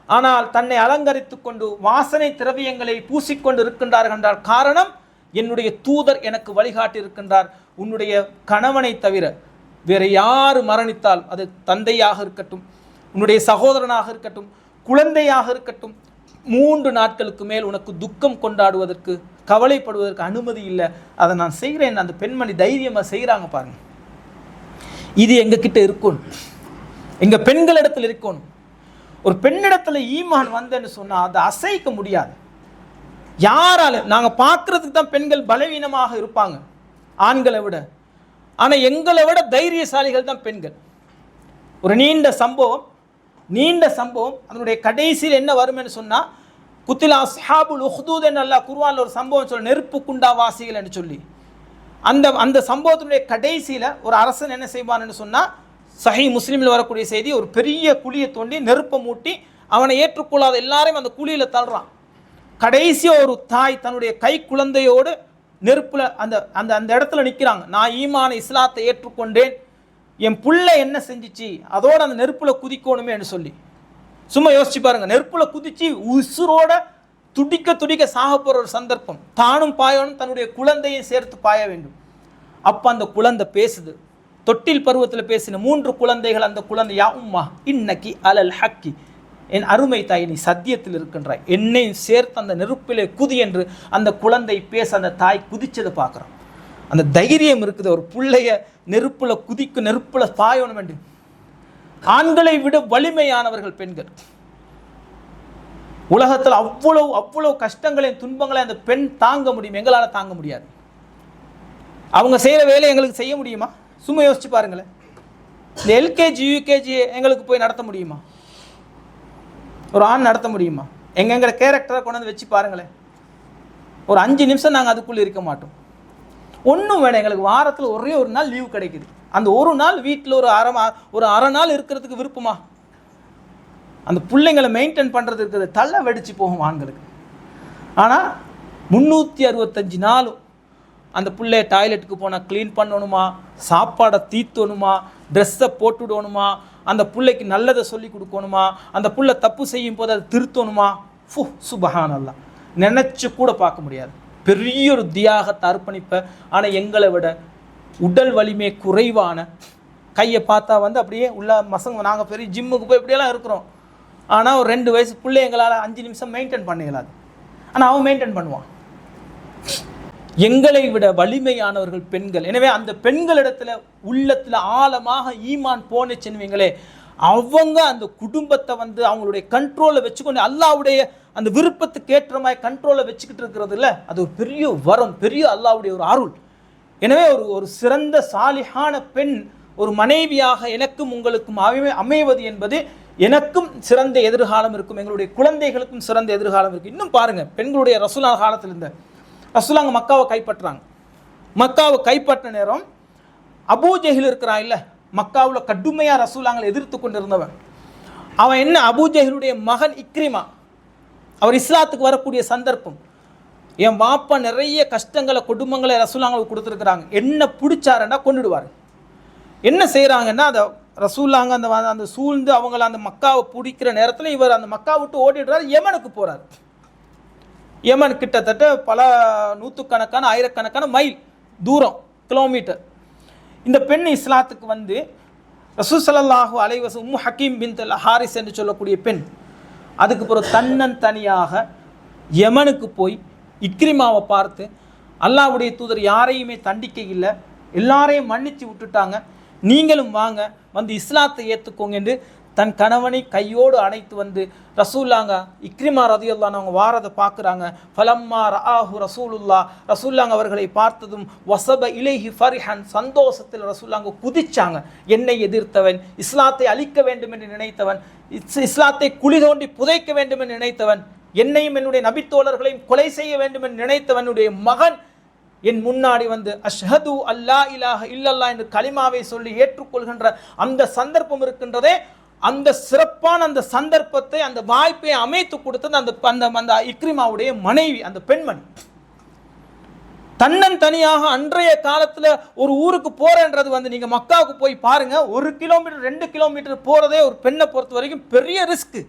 ஆனால் தன்னை அலங்கரித்து கொண்டு வாசனை திரவியங்களை பூசிக்கொண்டு இருக்கின்றார்கள் என்றால் காரணம், என்னுடைய தூதர் எனக்கு வழிகாட்டி இருக்கின்றார். உன்னுடைய கணவனை தவிர வேறு யார் மரணித்தால், அது தந்தையாக இருக்கட்டும், உன்னுடைய சகோதரனாக இருக்கட்டும், குழந்தையாக இருக்கட்டும், 3 நாட்களுக்கு மேல் உனக்கு துக்கம் கொண்டாடுவதற்கு கவலைப்படுவதற்கு அனுமதி இல்லை. அதை நான் செய்கிறேன். அந்த பெண்மணி தைரியமாக செய்கிறாங்க பாருங்க. இது எங்ககிட்ட இருக்கணும், எங்கள் பெண்களிடத்தில் இருக்கணும். ஒரு பெண்ணிடத்தில் ஈமான் வந்தேன்னு சொன்னால் அதை அசைக்க முடியாது யாராலும். நாங்கள் பார்க்குறதுக்கு தான் பெண்கள் பலவீனமாக இருப்பாங்க ஆண்களை விட, ஆனால் எங்களை விட தைரியசாலிகள் தான் பெண்கள். ஒரு நீண்ட சம்பவம் அதனுடைய கடைசியில் என்ன வரும்னு சொன்னால், குத்திலா அஸ்ஹாபுல் உஹ்தூத் என்று அல்லாஹ் குர்ஆனில் ஒரு சம்பவம் சொல்ல, நெருப்பு குண்டாவாசிகள் என்று சொல்லி, அந்த சம்பவத்தினுடைய கடைசியில் ஒரு அரசன் என்ன செய்வான்னு சொன்னால், சஹீஹ் முஸ்லிமில் வரக்கூடிய செய்தி, ஒரு பெரிய குழியை தோண்டி நெருப்பை மூட்டி அவனை ஏற்றுக்கொள்ளாத எல்லாரையும் அந்த குழியில் தள்ளுறான். கடைசியாக ஒரு தாய் தன்னுடைய கை குழந்தையோடு நெருப்பில் அந்த அந்த அந்த இடத்துல நிற்கிறாங்க. நான் ஈமான இஸ்லாத்தை ஏற்றுக்கொண்டேன், என் புள்ளை என்ன செஞ்சிச்சு, அதோட அந்த நெருப்பில் குதிக்கணுமே என்று சொல்லி. சும்மா யோசிச்சு பாருங்க, நெருப்பில் குதிச்சு உசுரோட துடிக்க சாக போகிற ஒரு சந்தர்ப்பம், தானும் பாயணும், தன்னுடைய குழந்தையும் சேர்த்து பாய வேண்டும். அப்போ அந்த குழந்தை பேசுது, தொட்டில் பருவத்தில் பேசின 3 குழந்தைகள். அந்த குழந்தை, யா உம்மா இன்னக்கி அலல் ஹக்கி, என் அருமை தாய் நீ சத்தியத்தில் இருக்கின்றாய், என்னையும் சேர்த்து அந்த நெருப்பிலே குதி என்று அந்த குழந்தை பேச அந்த தாய் குதிச்சதை பார்க்குறோம். அந்த தைரியம் இருக்குது, ஒரு பிள்ளைய நெருப்பில் குதிக்கும், நெருப்பில் பாயணும் என்று. ஆண்களை விட வலிமையானவர்கள் பெண்கள். உலகத்தில் அவ்வளவு கஷ்டங்களையும் துன்பங்களையும் அந்த பெண் தாங்க முடியும், எங்களால் தாங்க முடியாது. அவங்க செய்கிற வேலையை எங்களுக்கு செய்ய முடியுமா? சும்மா யோசிச்சு பாருங்களேன். இந்த எல்கேஜி யூகேஜி எங்களுக்கு போய் நடத்த முடியுமா? ஒரு ஆண் நடத்த முடியுமா? எங்களை கேரக்டரை கொண்டு வந்து வச்சு பாருங்களேன். ஒரு 5 நிமிஷம் நாங்கள் அதுக்குள்ளே இருக்க மாட்டோம். ஒன்றும் வேணும், எங்களுக்கு வாரத்தில் ஒரே ஒரு நாள் லீவு கிடைக்குது. அந்த ஒரு நாள் வீட்டில் ஒரு அரை நாள் இருக்கிறதுக்கு விருப்பமா? அந்த பிள்ளைங்களை மெயின்டைன் பண்ணுறது இருக்கிறது தள்ள வெடிச்சு போகும் ஆண்களுக்கு. ஆனால் 365 நாளும் அந்த பிள்ளைய டாய்லெட்டுக்கு போனால் க்ளீன் பண்ணணுமா, சாப்பாடை தீத்தணுமா, ட்ரெஸ்ஸை போட்டுவிடணுமா, அந்த பிள்ளைக்கு நல்லதை சொல்லி கொடுக்கணுமா, அந்த பிள்ளை தப்பு செய்யும் போது அதை திருத்தணுமா. சுபஹானல்லாஹ், நினச்சி கூட பார்க்க முடியாது. பெரிய ஒரு தியாகத்தை அர்ப்பணிப்ப. ஆனால் எங்களை விட உடல் வலிமை குறைவான, கையை பார்த்தா அப்படியே உள்ள மசங்க, நாங்கள் பெரிய ஜிம்முக்கு போய் இப்படியெல்லாம் இருக்கிறோம். ஆனால் ஒரு 2 வயசு பிள்ளை எங்களால் 5 நிமிஷம் மெயின்டைன் பண்ண இயலாது. ஆனால் அவன் மெயின்டைன் பண்ணுவான். எங்களை விட வலிமையானவர்கள் பெண்கள். எனவே அந்த பெண்களிடத்தில் உள்ளத்தில் ஆழமாக ஈமான் போனுச்சுன்னுவீங்களே, அவங்க அந்த குடும்பத்தை வந்து அவங்களுடைய கண்ட்ரோலில் வச்சுக்கொண்டு அல்லாஹ்வுடைய அந்த விருப்பத்துக்கு ஏற்ற மாதிரி கண்ட்ரோலில் வச்சுக்கிட்டு இருக்கிறது இல்லை, அது ஒரு பெரிய வரம், பெரிய அல்லாஹ்வுடைய ஒரு அருள். எனவே ஒரு சிறந்த சாலிஹான பெண் ஒரு மனைவியாக எனக்கும் உங்களுக்கும் அமைவது என்பது எனக்கும் சிறந்த எதிர்காலம் இருக்கும், எங்களுடைய குழந்தைகளுக்கும் சிறந்த எதிர்காலம் இருக்கும். இன்னும் பாருங்கள், பெண்களுடைய ரசூலா காலத்தில் இருந்த ரசூலாங்க மக்காவை கைப்பற்றுறாங்க. மக்காவை கைப்பற்ற நேரம் அபூஜஹில் இருக்கிறான் இல்லை, மக்காவில் கடுமையாக ரசூலாங்களை எதிர்த்து கொண்டு இருந்தவன். அவன் என்ன, அபூஜஹிலுடைய மகன் இக்ரிமா, அவர் இஸ்லாத்துக்கு வரக்கூடிய சந்தர்ப்பம். என் வாப்பா நிறைய கஷ்டங்களை குடும்பங்களை ரசூலாங்களுக்கு கொடுத்துருக்குறாங்க, என்ன பிடிச்சாருன்னா கொண்டுடுவார். என்ன செய்கிறாங்கன்னா அந்த ரசூலாங்க அந்த சூழ்ந்து அவங்கள அந்த மக்காவை பிடிக்கிற நேரத்தில் இவர் அந்த மக்கா விட்டு ஓடிடுறாரு, யமனுக்கு போகிறார். யமன் கிட்டத்தட்ட பல நூற்றுக்கணக்கான ஆயிரக்கணக்கான மைல் தூரம், கிலோமீட்டர். இந்த பெண் இஸ்லாத்துக்கு வந்து ரசூல் ஸல்லல்லாஹு அலைஹி வஸல்லம் உம்மு ஹக்கீம் பின்த் அல் ஹாரிஸ் என்று சொல்லக்கூடிய பெண், அதுக்கு பிறகு தனியாக யமனுக்கு போய் இக்ரிமாவை பார்த்து, அல்லாஹ்வுடைய தூதர் யாரையுமே தண்டிக்க இல்லை, எல்லாரையும் மன்னிச்சு விட்டுட்டாங்க, நீங்களும் வாங்க வந்து இஸ்லாத்தை ஏற்றுக்கோங்க என்று தன் கணவனை கையோடு அணைத்து வந்து ரசூல்லாங்க இக்ரிமா ரதியல்லாஹு அவங்க வாரதை பார்க்குறாங்க. ஃபலம்மா ரஆஹு ரசூல்லாங்க அவர்களை பார்த்ததும் வசப இலைஹி ஃபரிஹன், சந்தோஷத்தில் ரசூல்லாங்க குதிச்சாங்க. என்னை எதிர்த்தவன், இஸ்லாத்தை அழிக்க வேண்டும் என்று நினைத்தவன், இஸ்லாத்தை குழி தோண்டி புதைக்க வேண்டும் என்று நினைத்தவன், என்னையும் என்னுடைய நபித்தோழர்களையும் கொலை செய்ய வேண்டும் என்று நினைத்தவனுடைய மகன் என் முன்னாடி வந்து அஷ்ஹது அல்லா இலாஹ இல்லல்லாஹ் என்று கலிமாவை சொல்லி ஏற்றுக்கொள்கின்ற அந்த சந்தர்ப்பம் இருக்கின்றதே, அந்த சிறப்பான அந்த சந்தர்ப்பத்தை அந்த வாய்ப்பை அமைத்து கொடுத்தது அந்த இக்ரிமாவுடைய மனைவி, அந்த பெண்மணி. தனியாக அன்றைய காலத்தில் ஒரு ஊருக்கு போறன்றது வந்து நீங்க மக்காவுக்கு போய் பாருங்க, 1 கிலோமீட்டர் 2 கிலோமீட்டர் போறதே ஒரு பெண்ணை பொறுத்த வரைக்கும் பெரிய ரிஸ்க்.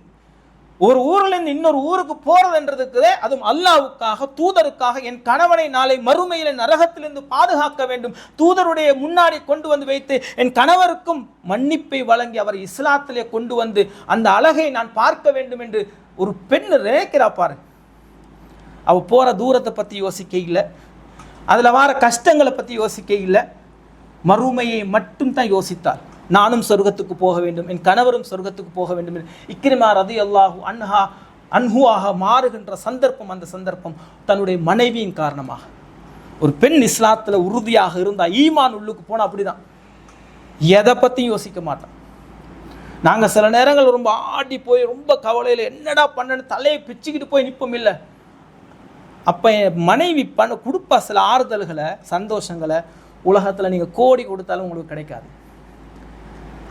ஒரு ஊரில் இருந்து இன்னொரு ஊருக்கு போறதுன்றதுக்கு, அதுவும் அல்லாஹ்வுக்காக தூதருக்காக, என் கணவனை நாளை மறுமையில் நரகத்திலிருந்து பாதுகாக்க வேண்டும், தூதருடைய முன்னாடி கொண்டு வந்து வைத்து என் கணவருக்கும் மன்னிப்பை வழங்கி அவர் இஸ்லாத்திலே கொண்டு வந்து அந்த அழகை நான் பார்க்க வேண்டும் என்று ஒரு பெண் நினைக்கிறா பாரு. அவ போற தூரத்தை பற்றி யோசிக்க இல்லை, அதில் வர கஷ்டங்களை பற்றி யோசிக்க இல்லை, மறுமையை மட்டும் தான் யோசித்தார். நானும் சொர்க்கத்துக்கு போக வேண்டும், என் கணவரும் சொர்க்கத்துக்கு போக வேண்டும் என்று இக்ரிமா ரதியல்லாஹு அன்ஹுவாக மாறுகின்ற சந்தர்ப்பம், அந்த சந்தர்ப்பம் தன்னுடைய மனைவியின் காரணமாக. ஒரு பெண் இஸ்லாத்தில் உறுதியாக இருந்தால், ஈமான் உள்ளுக்கு போனால் அப்படிதான், எதை பற்றியும் யோசிக்க மாட்டான். நாங்கள் சில நேரங்கள் ரொம்ப ஆடி போய் ரொம்ப கவலையில் என்னடா பண்ணு தலையை பிச்சுக்கிட்டு போய் நிற்போம் இல்லை. அப்போ என் மனைவி கொடுப்பா சில ஆறுதல்களை, சந்தோஷங்களை உலகத்தில் நீங்கள் கோடி கொடுத்தாலும் உங்களுக்கு கிடைக்காது.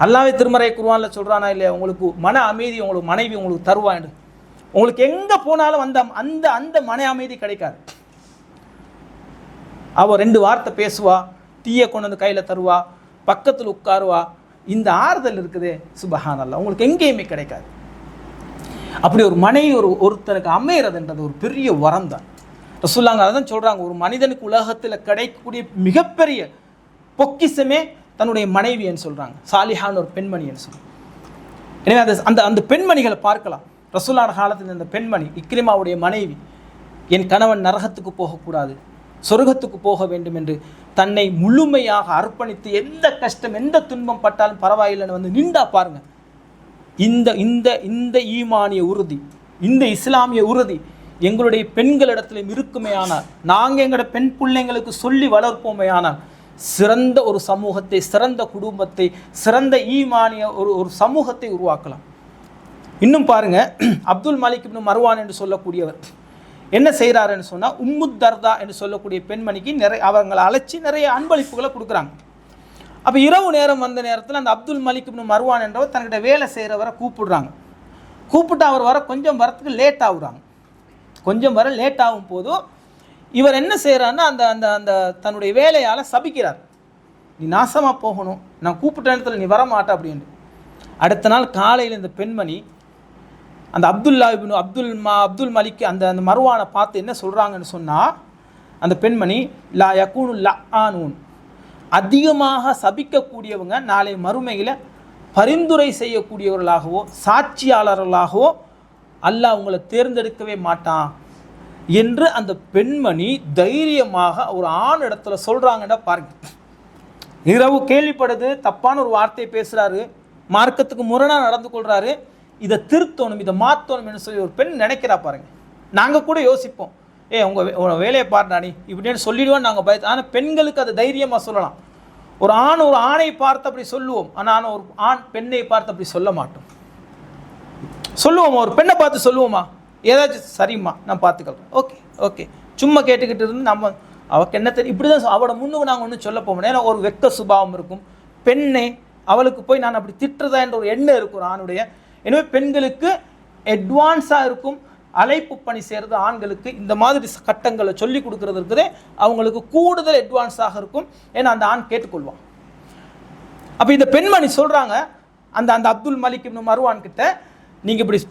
அல்லாஹ்வே திருமறை குர்ஆன்ல சொல்றானா இல்லையா, உங்களுக்கு மன அமைதி உங்களுக்கு மனைவி உங்களுக்கு தருவாண்டு. உங்களுக்கு எங்கே போனாலும் அந்த மன அமைதி கிடைக்காது. அவள் 2 வார்த்தை பேசுவா, டீயை கொண்டு வந்து கையில் தருவா, பக்கத்தில் உட்காருவா, இந்த ஆறுதல் இருக்குதே சுபஹானல்லாஹ், உங்களுக்கு எங்கேயுமே கிடைக்காது. அப்படி ஒரு மனைவி ஒருத்தனுக்கு அமைகிறதுன்றது ஒரு பெரிய வரம் தான். ரசூலுல்லாஹ் அதான் சொல்கிறாங்க, ஒரு மனிதனுக்கு உலகத்தில் கிடைக்கக்கூடிய மிகப்பெரிய பொக்கிஷமே தன்னுடைய மனைவின்னு சொல்கிறாங்க, சாலிஹான் ஒரு பெண்மணின்னு சொல்கிறாங்க. எனவே அந்த பெண்மணிகளை பார்க்கலாம். ரசூலுல்லாஹ் காலத்தில் இந்த பெண்மணி இக்ரிமாவுடைய மனைவி, என் கணவன் நரகத்துக்கு போகக்கூடாது, சொர்க்கத்துக்கு போக வேண்டும் என்று தன்னை முழுமையாக அர்ப்பணித்து எந்த கஷ்டம் எந்த துன்பம் பட்டாலும் பரவாயில்லைன்னு வந்து நின்றா பாருங்க. இந்த ஈமானிய உறுதி, இந்த இஸ்லாமிய உறுதி எங்களுடைய பெண்களிடத்திலும் இருக்குமே ஆனால், நாங்கள் எங்களோட பெண் பிள்ளைங்களுக்கு சொல்லி வளர்ப்போமே ஆனால், சிறந்த ஒரு சமூகத்தை, சிறந்த குடும்பத்தை, சிறந்த ஈமானிய ஒரு சமூகத்தை உருவாக்கலாம். இன்னும் பாருங்க, அப்துல் மலிக் இப்னு மர்வான் என்று சொல்லக்கூடியவர் என்ன செய்கிறாருன்னு சொன்னால், உம்மு தர்தா என்று சொல்லக்கூடிய பெண்மணிக்கு அவங்களை அழைச்சி நிறைய அன்பளிப்புகளை கொடுக்குறாங்க. அப்போ இரவு நேரம் வந்த நேரத்தில் அந்த அப்துல் மலிக் இப்னு மர்வான் என்றவர் தன்கிட்ட வேலை செய்கிறவரை கூப்பிட்டு அவர் வர கொஞ்சம் வரத்துக்கு லேட் ஆகுறாங்க. கொஞ்சம் வர லேட் ஆகும் போதும் இவர் என்ன செய்கிறாருன்னா அந்த தன்னுடைய வேலையால் சபிக்கிறார், நீ நாசமாக போகணும், நான் கூப்பிட்ட நேரத்தில் நீ வரமாட்ட அப்படின்னு. அடுத்த நாள் காலையில் இந்த பெண்மணி அந்த அப்துல் மலிக் அந்த மர்வானை பார்த்து என்ன சொல்கிறாங்கன்னு சொன்னால், அந்த பெண்மணி லா யகூனு லஆனூன், அதிகமாக சபிக்கக்கூடியவங்க நாளை மறுமையில் பரிந்துரை செய்யக்கூடியவர்களாகவோ சாட்சியாளர்களாகவோ அல்லாஹ் உங்களை தேர்ந்தெடுக்கவே மாட்டான் என்று அந்த பெண்மணி தைரியமாக ஒரு ஆண் இடத்துல சொல்கிறாங்கன்னா பாருங்க. இரவு கேள்விப்படுது, தப்பான ஒரு வார்த்தையை பேசுகிறாரு, மார்க்கத்துக்கு முரணாக நடந்து கொள்கிறாரு, இதை திருத்தணும், இதை மாற்றணும் சொல்லி ஒரு பெண் நினைக்கிறா பாருங்க. நாங்கள் கூட யோசிப்போம், உங்கள் வேலையை பாருடா நீ இப்படின்னு சொல்லிடுவோம் நாங்கள் பயத்து. ஆனால் பெண்களுக்கு அதை தைரியமாக சொல்லலாம். ஒரு ஆணை பார்த்து அப்படி சொல்லுவோம், ஆனால் ஒரு ஆண் பெண்ணை பார்த்து அப்படி சொல்ல மாட்டோம். சொல்லுவோமா? ஒரு பெண்ணை பார்த்து சொல்லுவோமா? ஏதாச்சும் சரிம்மா நான் பார்த்துக்கலாம், ஓகே ஓகே சும்மா கேட்டுக்கிட்டு இருந்து நம்ம அவளுக்கு என்ன தெரியும் இப்படி தான் அவளோட முன்னுக்கு நாங்கள் ஒன்றும் சொல்ல போவோம். ஏன்னா ஒரு வெக்க சுபாவம் இருக்கும் பெண்ணே, அவளுக்கு போய் நான் அப்படி திட்டுறதா என்ற ஒரு எண்ணம் இருக்கும் ஒரு ஆணுடைய. எனவே பெண்களுக்கு அட்வான்ஸாக இருக்கும் அழைப்பு பணி செய்கிறது ஆண்களுக்கு இந்த மாதிரி கட்டங்களை சொல்லி கொடுக்கறது இருக்குதே அவங்களுக்கு கூடுதல் அட்வான்ஸாக இருக்கும். ஏன்னா அந்த ஆண் கேட்டுக்கொள்வான். அப்போ இந்த பெண்மணி சொல்கிறாங்க அந்த அப்துல் மலிக் இப்னு மர்வான் கிட்ட, நீங்கள் இப்படி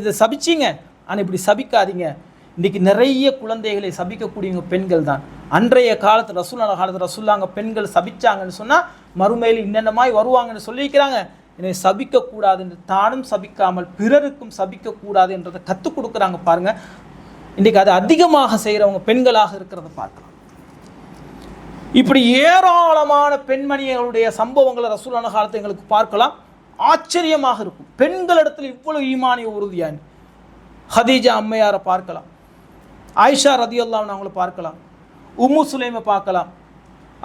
இதை சபிச்சிங்க, ஆனால் இப்படி சபிக்காதீங்க. இன்றைக்கி நிறைய குழந்தைகளை சபிக்கக்கூடியவங்க பெண்கள் தான். அன்றைய காலத்து ரசூலுல்லாஹ் பெண்கள் சபிச்சாங்கன்னு சொன்னால் மறுமையில் இன்னென்னமாய் வருவாங்கன்னு சொல்லியிருக்கிறாங்க. என்னை சபிக்கக்கூடாது என்று தானும் சபிக்காமல் பிறருக்கும் சபிக்கக்கூடாது என்றதை கற்றுக் கொடுக்குறாங்க பாருங்கள். இன்றைக்கி அது அதிகமாக செய்கிறவங்க பெண்களாக இருக்கிறத பார்க்கலாம். இப்படி ஏராளமான பெண்மணிகளுடைய சம்பவங்களை ரசூலுல்லாஹ் காலத்தை எங்களுக்கு பார்க்கலாம். ஆச்சரியமாக இருக்கும். பெண்களிடத்தில் இவ்வளவு ஈமானிய உறுதியான ஹதீஜா அம்மையாரை பார்க்கலாம், ஆயிஷா ரதியல்லாஹு அன்ஹா அவங்களை பார்க்கலாம், உம்மு சுலைமை பார்க்கலாம்,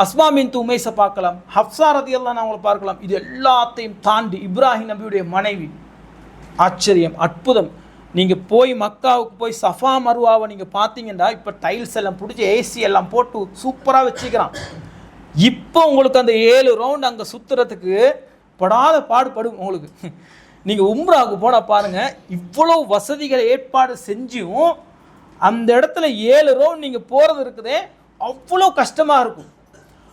அஸ்மா பின்த் உமைஸை பார்க்கலாம், ஹப்ஸா ரதியல்லாஹு அன்ஹா அவங்களை பார்க்கலாம். இது எல்லாத்தையும் தாண்டி இப்ராஹிம் நபியுடைய மனைவி, ஆச்சரியம், அற்புதம். நீங்கள் போய் மக்காவுக்கு போய் சஃபா மருவாவை நீங்கள் பார்த்தீங்கன்னா இப்போ டைல்ஸ் எல்லாம் பிடிச்சி ஏசி எல்லாம் போட்டு சூப்பராக வச்சுக்கிறான். இப்போ உங்களுக்கு அந்த 7 ரவுண்ட் அங்கே சுற்றுறதுக்கு படாத பாடுபடும் உங்களுக்கு. நீங்கள் உம்ராவுக்கு போனால் பாருங்கள், இவ்வளோ வசதிகளை ஏற்பாடு செஞ்சும் அந்த இடத்துல 7 ரவுண்ட் நீங்கள் போகிறது இருக்குதே அவ்வளோ கஷ்டமாக இருக்கும்.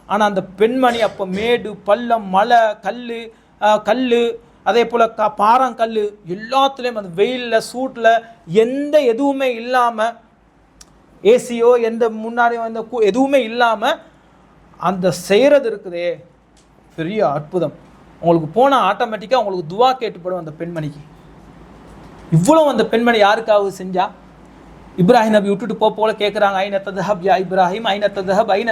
ஆனால் அந்த பெண்மணி அப்போ மேடு பள்ளம் மலை கல் அதே போல் பாறாங்கல் எல்லாத்துலேயும் அந்த வெயிலில் சூட்டில் எதுவுமே இல்லாமல், ஏசியோ எந்த முன்னாடியோ எதுவுமே இல்லாமல் அந்த செய்கிறது இருக்குதே பெரிய அற்புதம். உங்களுக்கு போனால் ஆட்டோமேட்டிக்காக உங்களுக்கு துவா கேட்டுப்படும் அந்த பெண்மணிக்கு. இவ்வளோ அந்த பெண்மணி யாருக்காவது செஞ்சா? இப்ராஹிம் நபி விட்டுட்டு போல கேட்குறாங்க, ஐன ததஹப் யா இப்ராஹிம், ஐன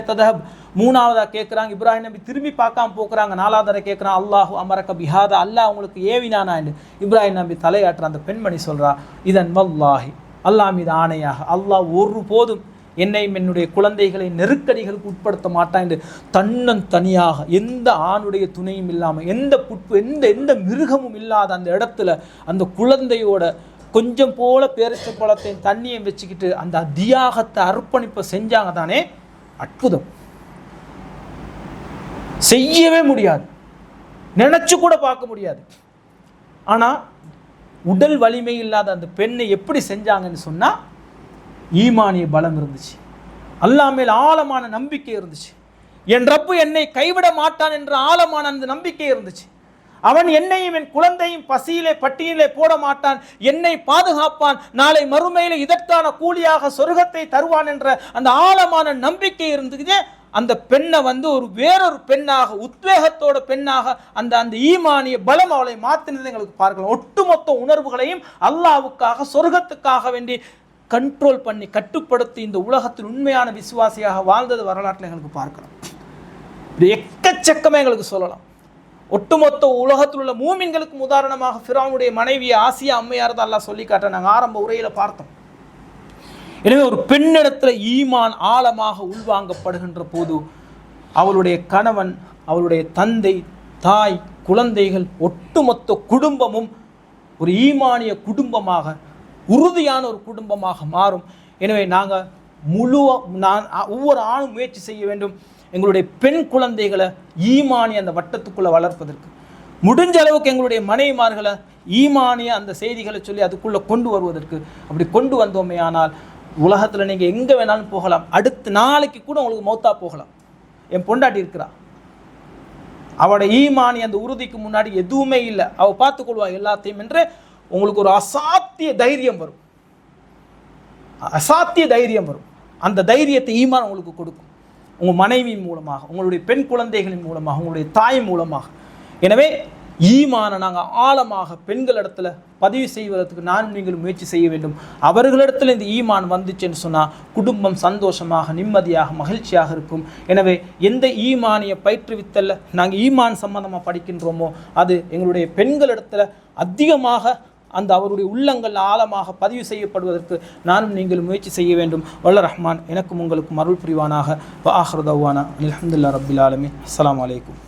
ததஹப். 3ஆவதாக கேட்குறாங்க, இப்ராஹிம் நபி திரும்பி பார்க்காம போக்குறாங்க. 4ஆவதாக கேட்குறான், அல்லாஹு அமரக பிஹாதா, அல்லாஹ் உங்களுக்கு ஏவினானா என்று இப்ராஹிம் நபி தலையாட்டுற அந்த பெண்மணி சொல்கிறா, இதன் வல்லாஹி, அல்லாஹ் மீது ஆணையாக, அல்லாஹ் ஒரு போதும் என்னையும் என்னுடைய குழந்தைகளை நெருக்கடிகளுக்கு உட்படுத்த மாட்டான் என்று தனியாக எந்த ஆணுடைய துணையும் இல்லாமல் எந்த மிருகமும் இல்லாத அந்த இடத்துல அந்த குழந்தையோட கொஞ்சம் போல பேரிச்ச பழத்தையும் தண்ணியும் வச்சுக்கிட்டு அந்த தியாகத்தை அர்ப்பணிப்பை செஞ்சாங்க தானே, அற்புதம். செய்யவே முடியாது, நினைச்சு கூட பார்க்க முடியாது. ஆனால் உடல் வலிமை இல்லாத அந்த பெண்ணை எப்படி செஞ்சாங்கன்னு சொன்னால் ஈமானிய பலம் இருந்துச்சு, அல்லாஹ் மேல் ஆழமான நம்பிக்கை இருந்துச்சு. என் ரப்பு என்னை கைவிட மாட்டான் என்ற ஆழமான அந்த நம்பிக்கை இருந்துச்சு. அவன் என்னையும் என் குழந்தையும் பசியிலே பட்டியலே போட மாட்டான், என்னை பாதுகாப்பான், நாளை மறுமையிலே இதற்கான கூலியாக சொர்க்கத்தை தருவான் என்ற அந்த ஆழமான நம்பிக்கை இருந்துச்சு. அந்த பெண்ணை ஒரு வேறொரு பெண்ணாக, உத்வேகத்தோட பெண்ணாக அந்த ஈமானிய பலம் அவளை மாற்றினதை எங்களுக்கு பார்க்கலாம். ஒட்டுமொத்த உணர்வுகளையும் அல்லாஹ்வுக்காக சொர்க்கத்துக்காக வேண்டி கண்ட்ரோல் பண்ணி கட்டுப்படுத்தி இந்த உலகத்தில் உண்மையான விசுவாசியாக வாழ்ந்தது வரலாற்றில் எங்களுக்கு பார்க்கலாம். இது எக்கச்சக்கமே எங்களுக்கு சொல்லலாம். ஒட்டுமொத்த உலகத்தில் உள்ள மூமின்களுக்கு உதாரணமாக ஃபிரௌனுடைய மனைவி ஆசியா அம்மையார் தான் அல்லாஹ் சொல்லி காட்ட நாங்கள் ஆரம்ப உரையில் பார்த்தோம். எனவே ஒரு பெண்ணிடத்தில் ஈமான் ஆழமாக உள்வாங்கப்படுகின்ற போது அவளுடைய கணவன், அவளுடைய தந்தை, தாய், குழந்தைகள், ஒட்டுமொத்த குடும்பமும் ஒரு ஈமானிய குடும்பமாக, உறுதியான ஒரு குடும்பமாக மாறும். எனவே நாங்கள் ஒவ்வொரு ஆணும் முயற்சி செய்ய வேண்டும், எங்களுடைய பெண் குழந்தைகளை ஈமானிய அந்த வட்டத்துக்குள்ளே வளர்ப்பதற்கு. முடிஞ்ச அளவுக்கு எங்களுடைய மனைவிமார்களை ஈமானிய அந்த செய்திகளை சொல்லி அதுக்குள்ளே கொண்டு வருவதற்கு. அப்படி கொண்டு வந்தோமே ஆனால் உலகத்தில் நீங்கள் எங்கே வேணாலும் போகலாம். அடுத்த நாளைக்கு கூட உங்களுக்கு மௌத்தா போகலாம். என் பொண்டாட்டி இருக்கிறா, அவளோட ஈமானிய அந்த உறுதிக்கு முன்னாடி எதுவுமே இல்லை, அவள் பார்த்துக்கொள்வா எல்லாத்தையும் என்று உங்களுக்கு ஒரு அசாத்திய தைரியம் வரும். அசாத்திய தைரியம் வரும். அந்த தைரியத்தை ஈமான் உங்களுக்கு கொடுக்கும், உங்கள் மனைவி மூலமாக, உங்களுடைய பெண் குழந்தைகளின் மூலமாக, உங்களுடைய தாய் மூலமாக. எனவே ஈமான நாங்கள் ஆழமாக பெண்களிடத்தில் பதிவு செய்வதற்கு நானும் நீங்களும் முயற்சி செய்ய வேண்டும். அவர்களிடத்தில் இந்த ஈமான் வந்துச்சுன்னு சொன்னால் குடும்பம் சந்தோஷமாக நிம்மதியாக மகிழ்ச்சியாக இருக்கும். எனவே எந்த ஈமானிய பயிற்றுவித்தல்ல நாங்கள் ஈமான் சம்பந்தமாக படிக்கின்றோமோ அது எங்களுடைய பெண்களிடத்தில் அதிகமாக அந்த அவருடைய உள்ளங்கள் ஆழமாக பதிவு செய்யப்படுவதற்கு நானும் நீங்கள் முயற்சி செய்ய வேண்டும். வல்ல ரஹ்மான் எனக்கும் உங்களுக்கும் அருள் புரிவானாக. வ ஆஹிரு தஅவானா அல்ஹம்துலில்லாஹி ரப்பில் ஆலமீன். அஸ்ஸலாமு அலைக்கும்.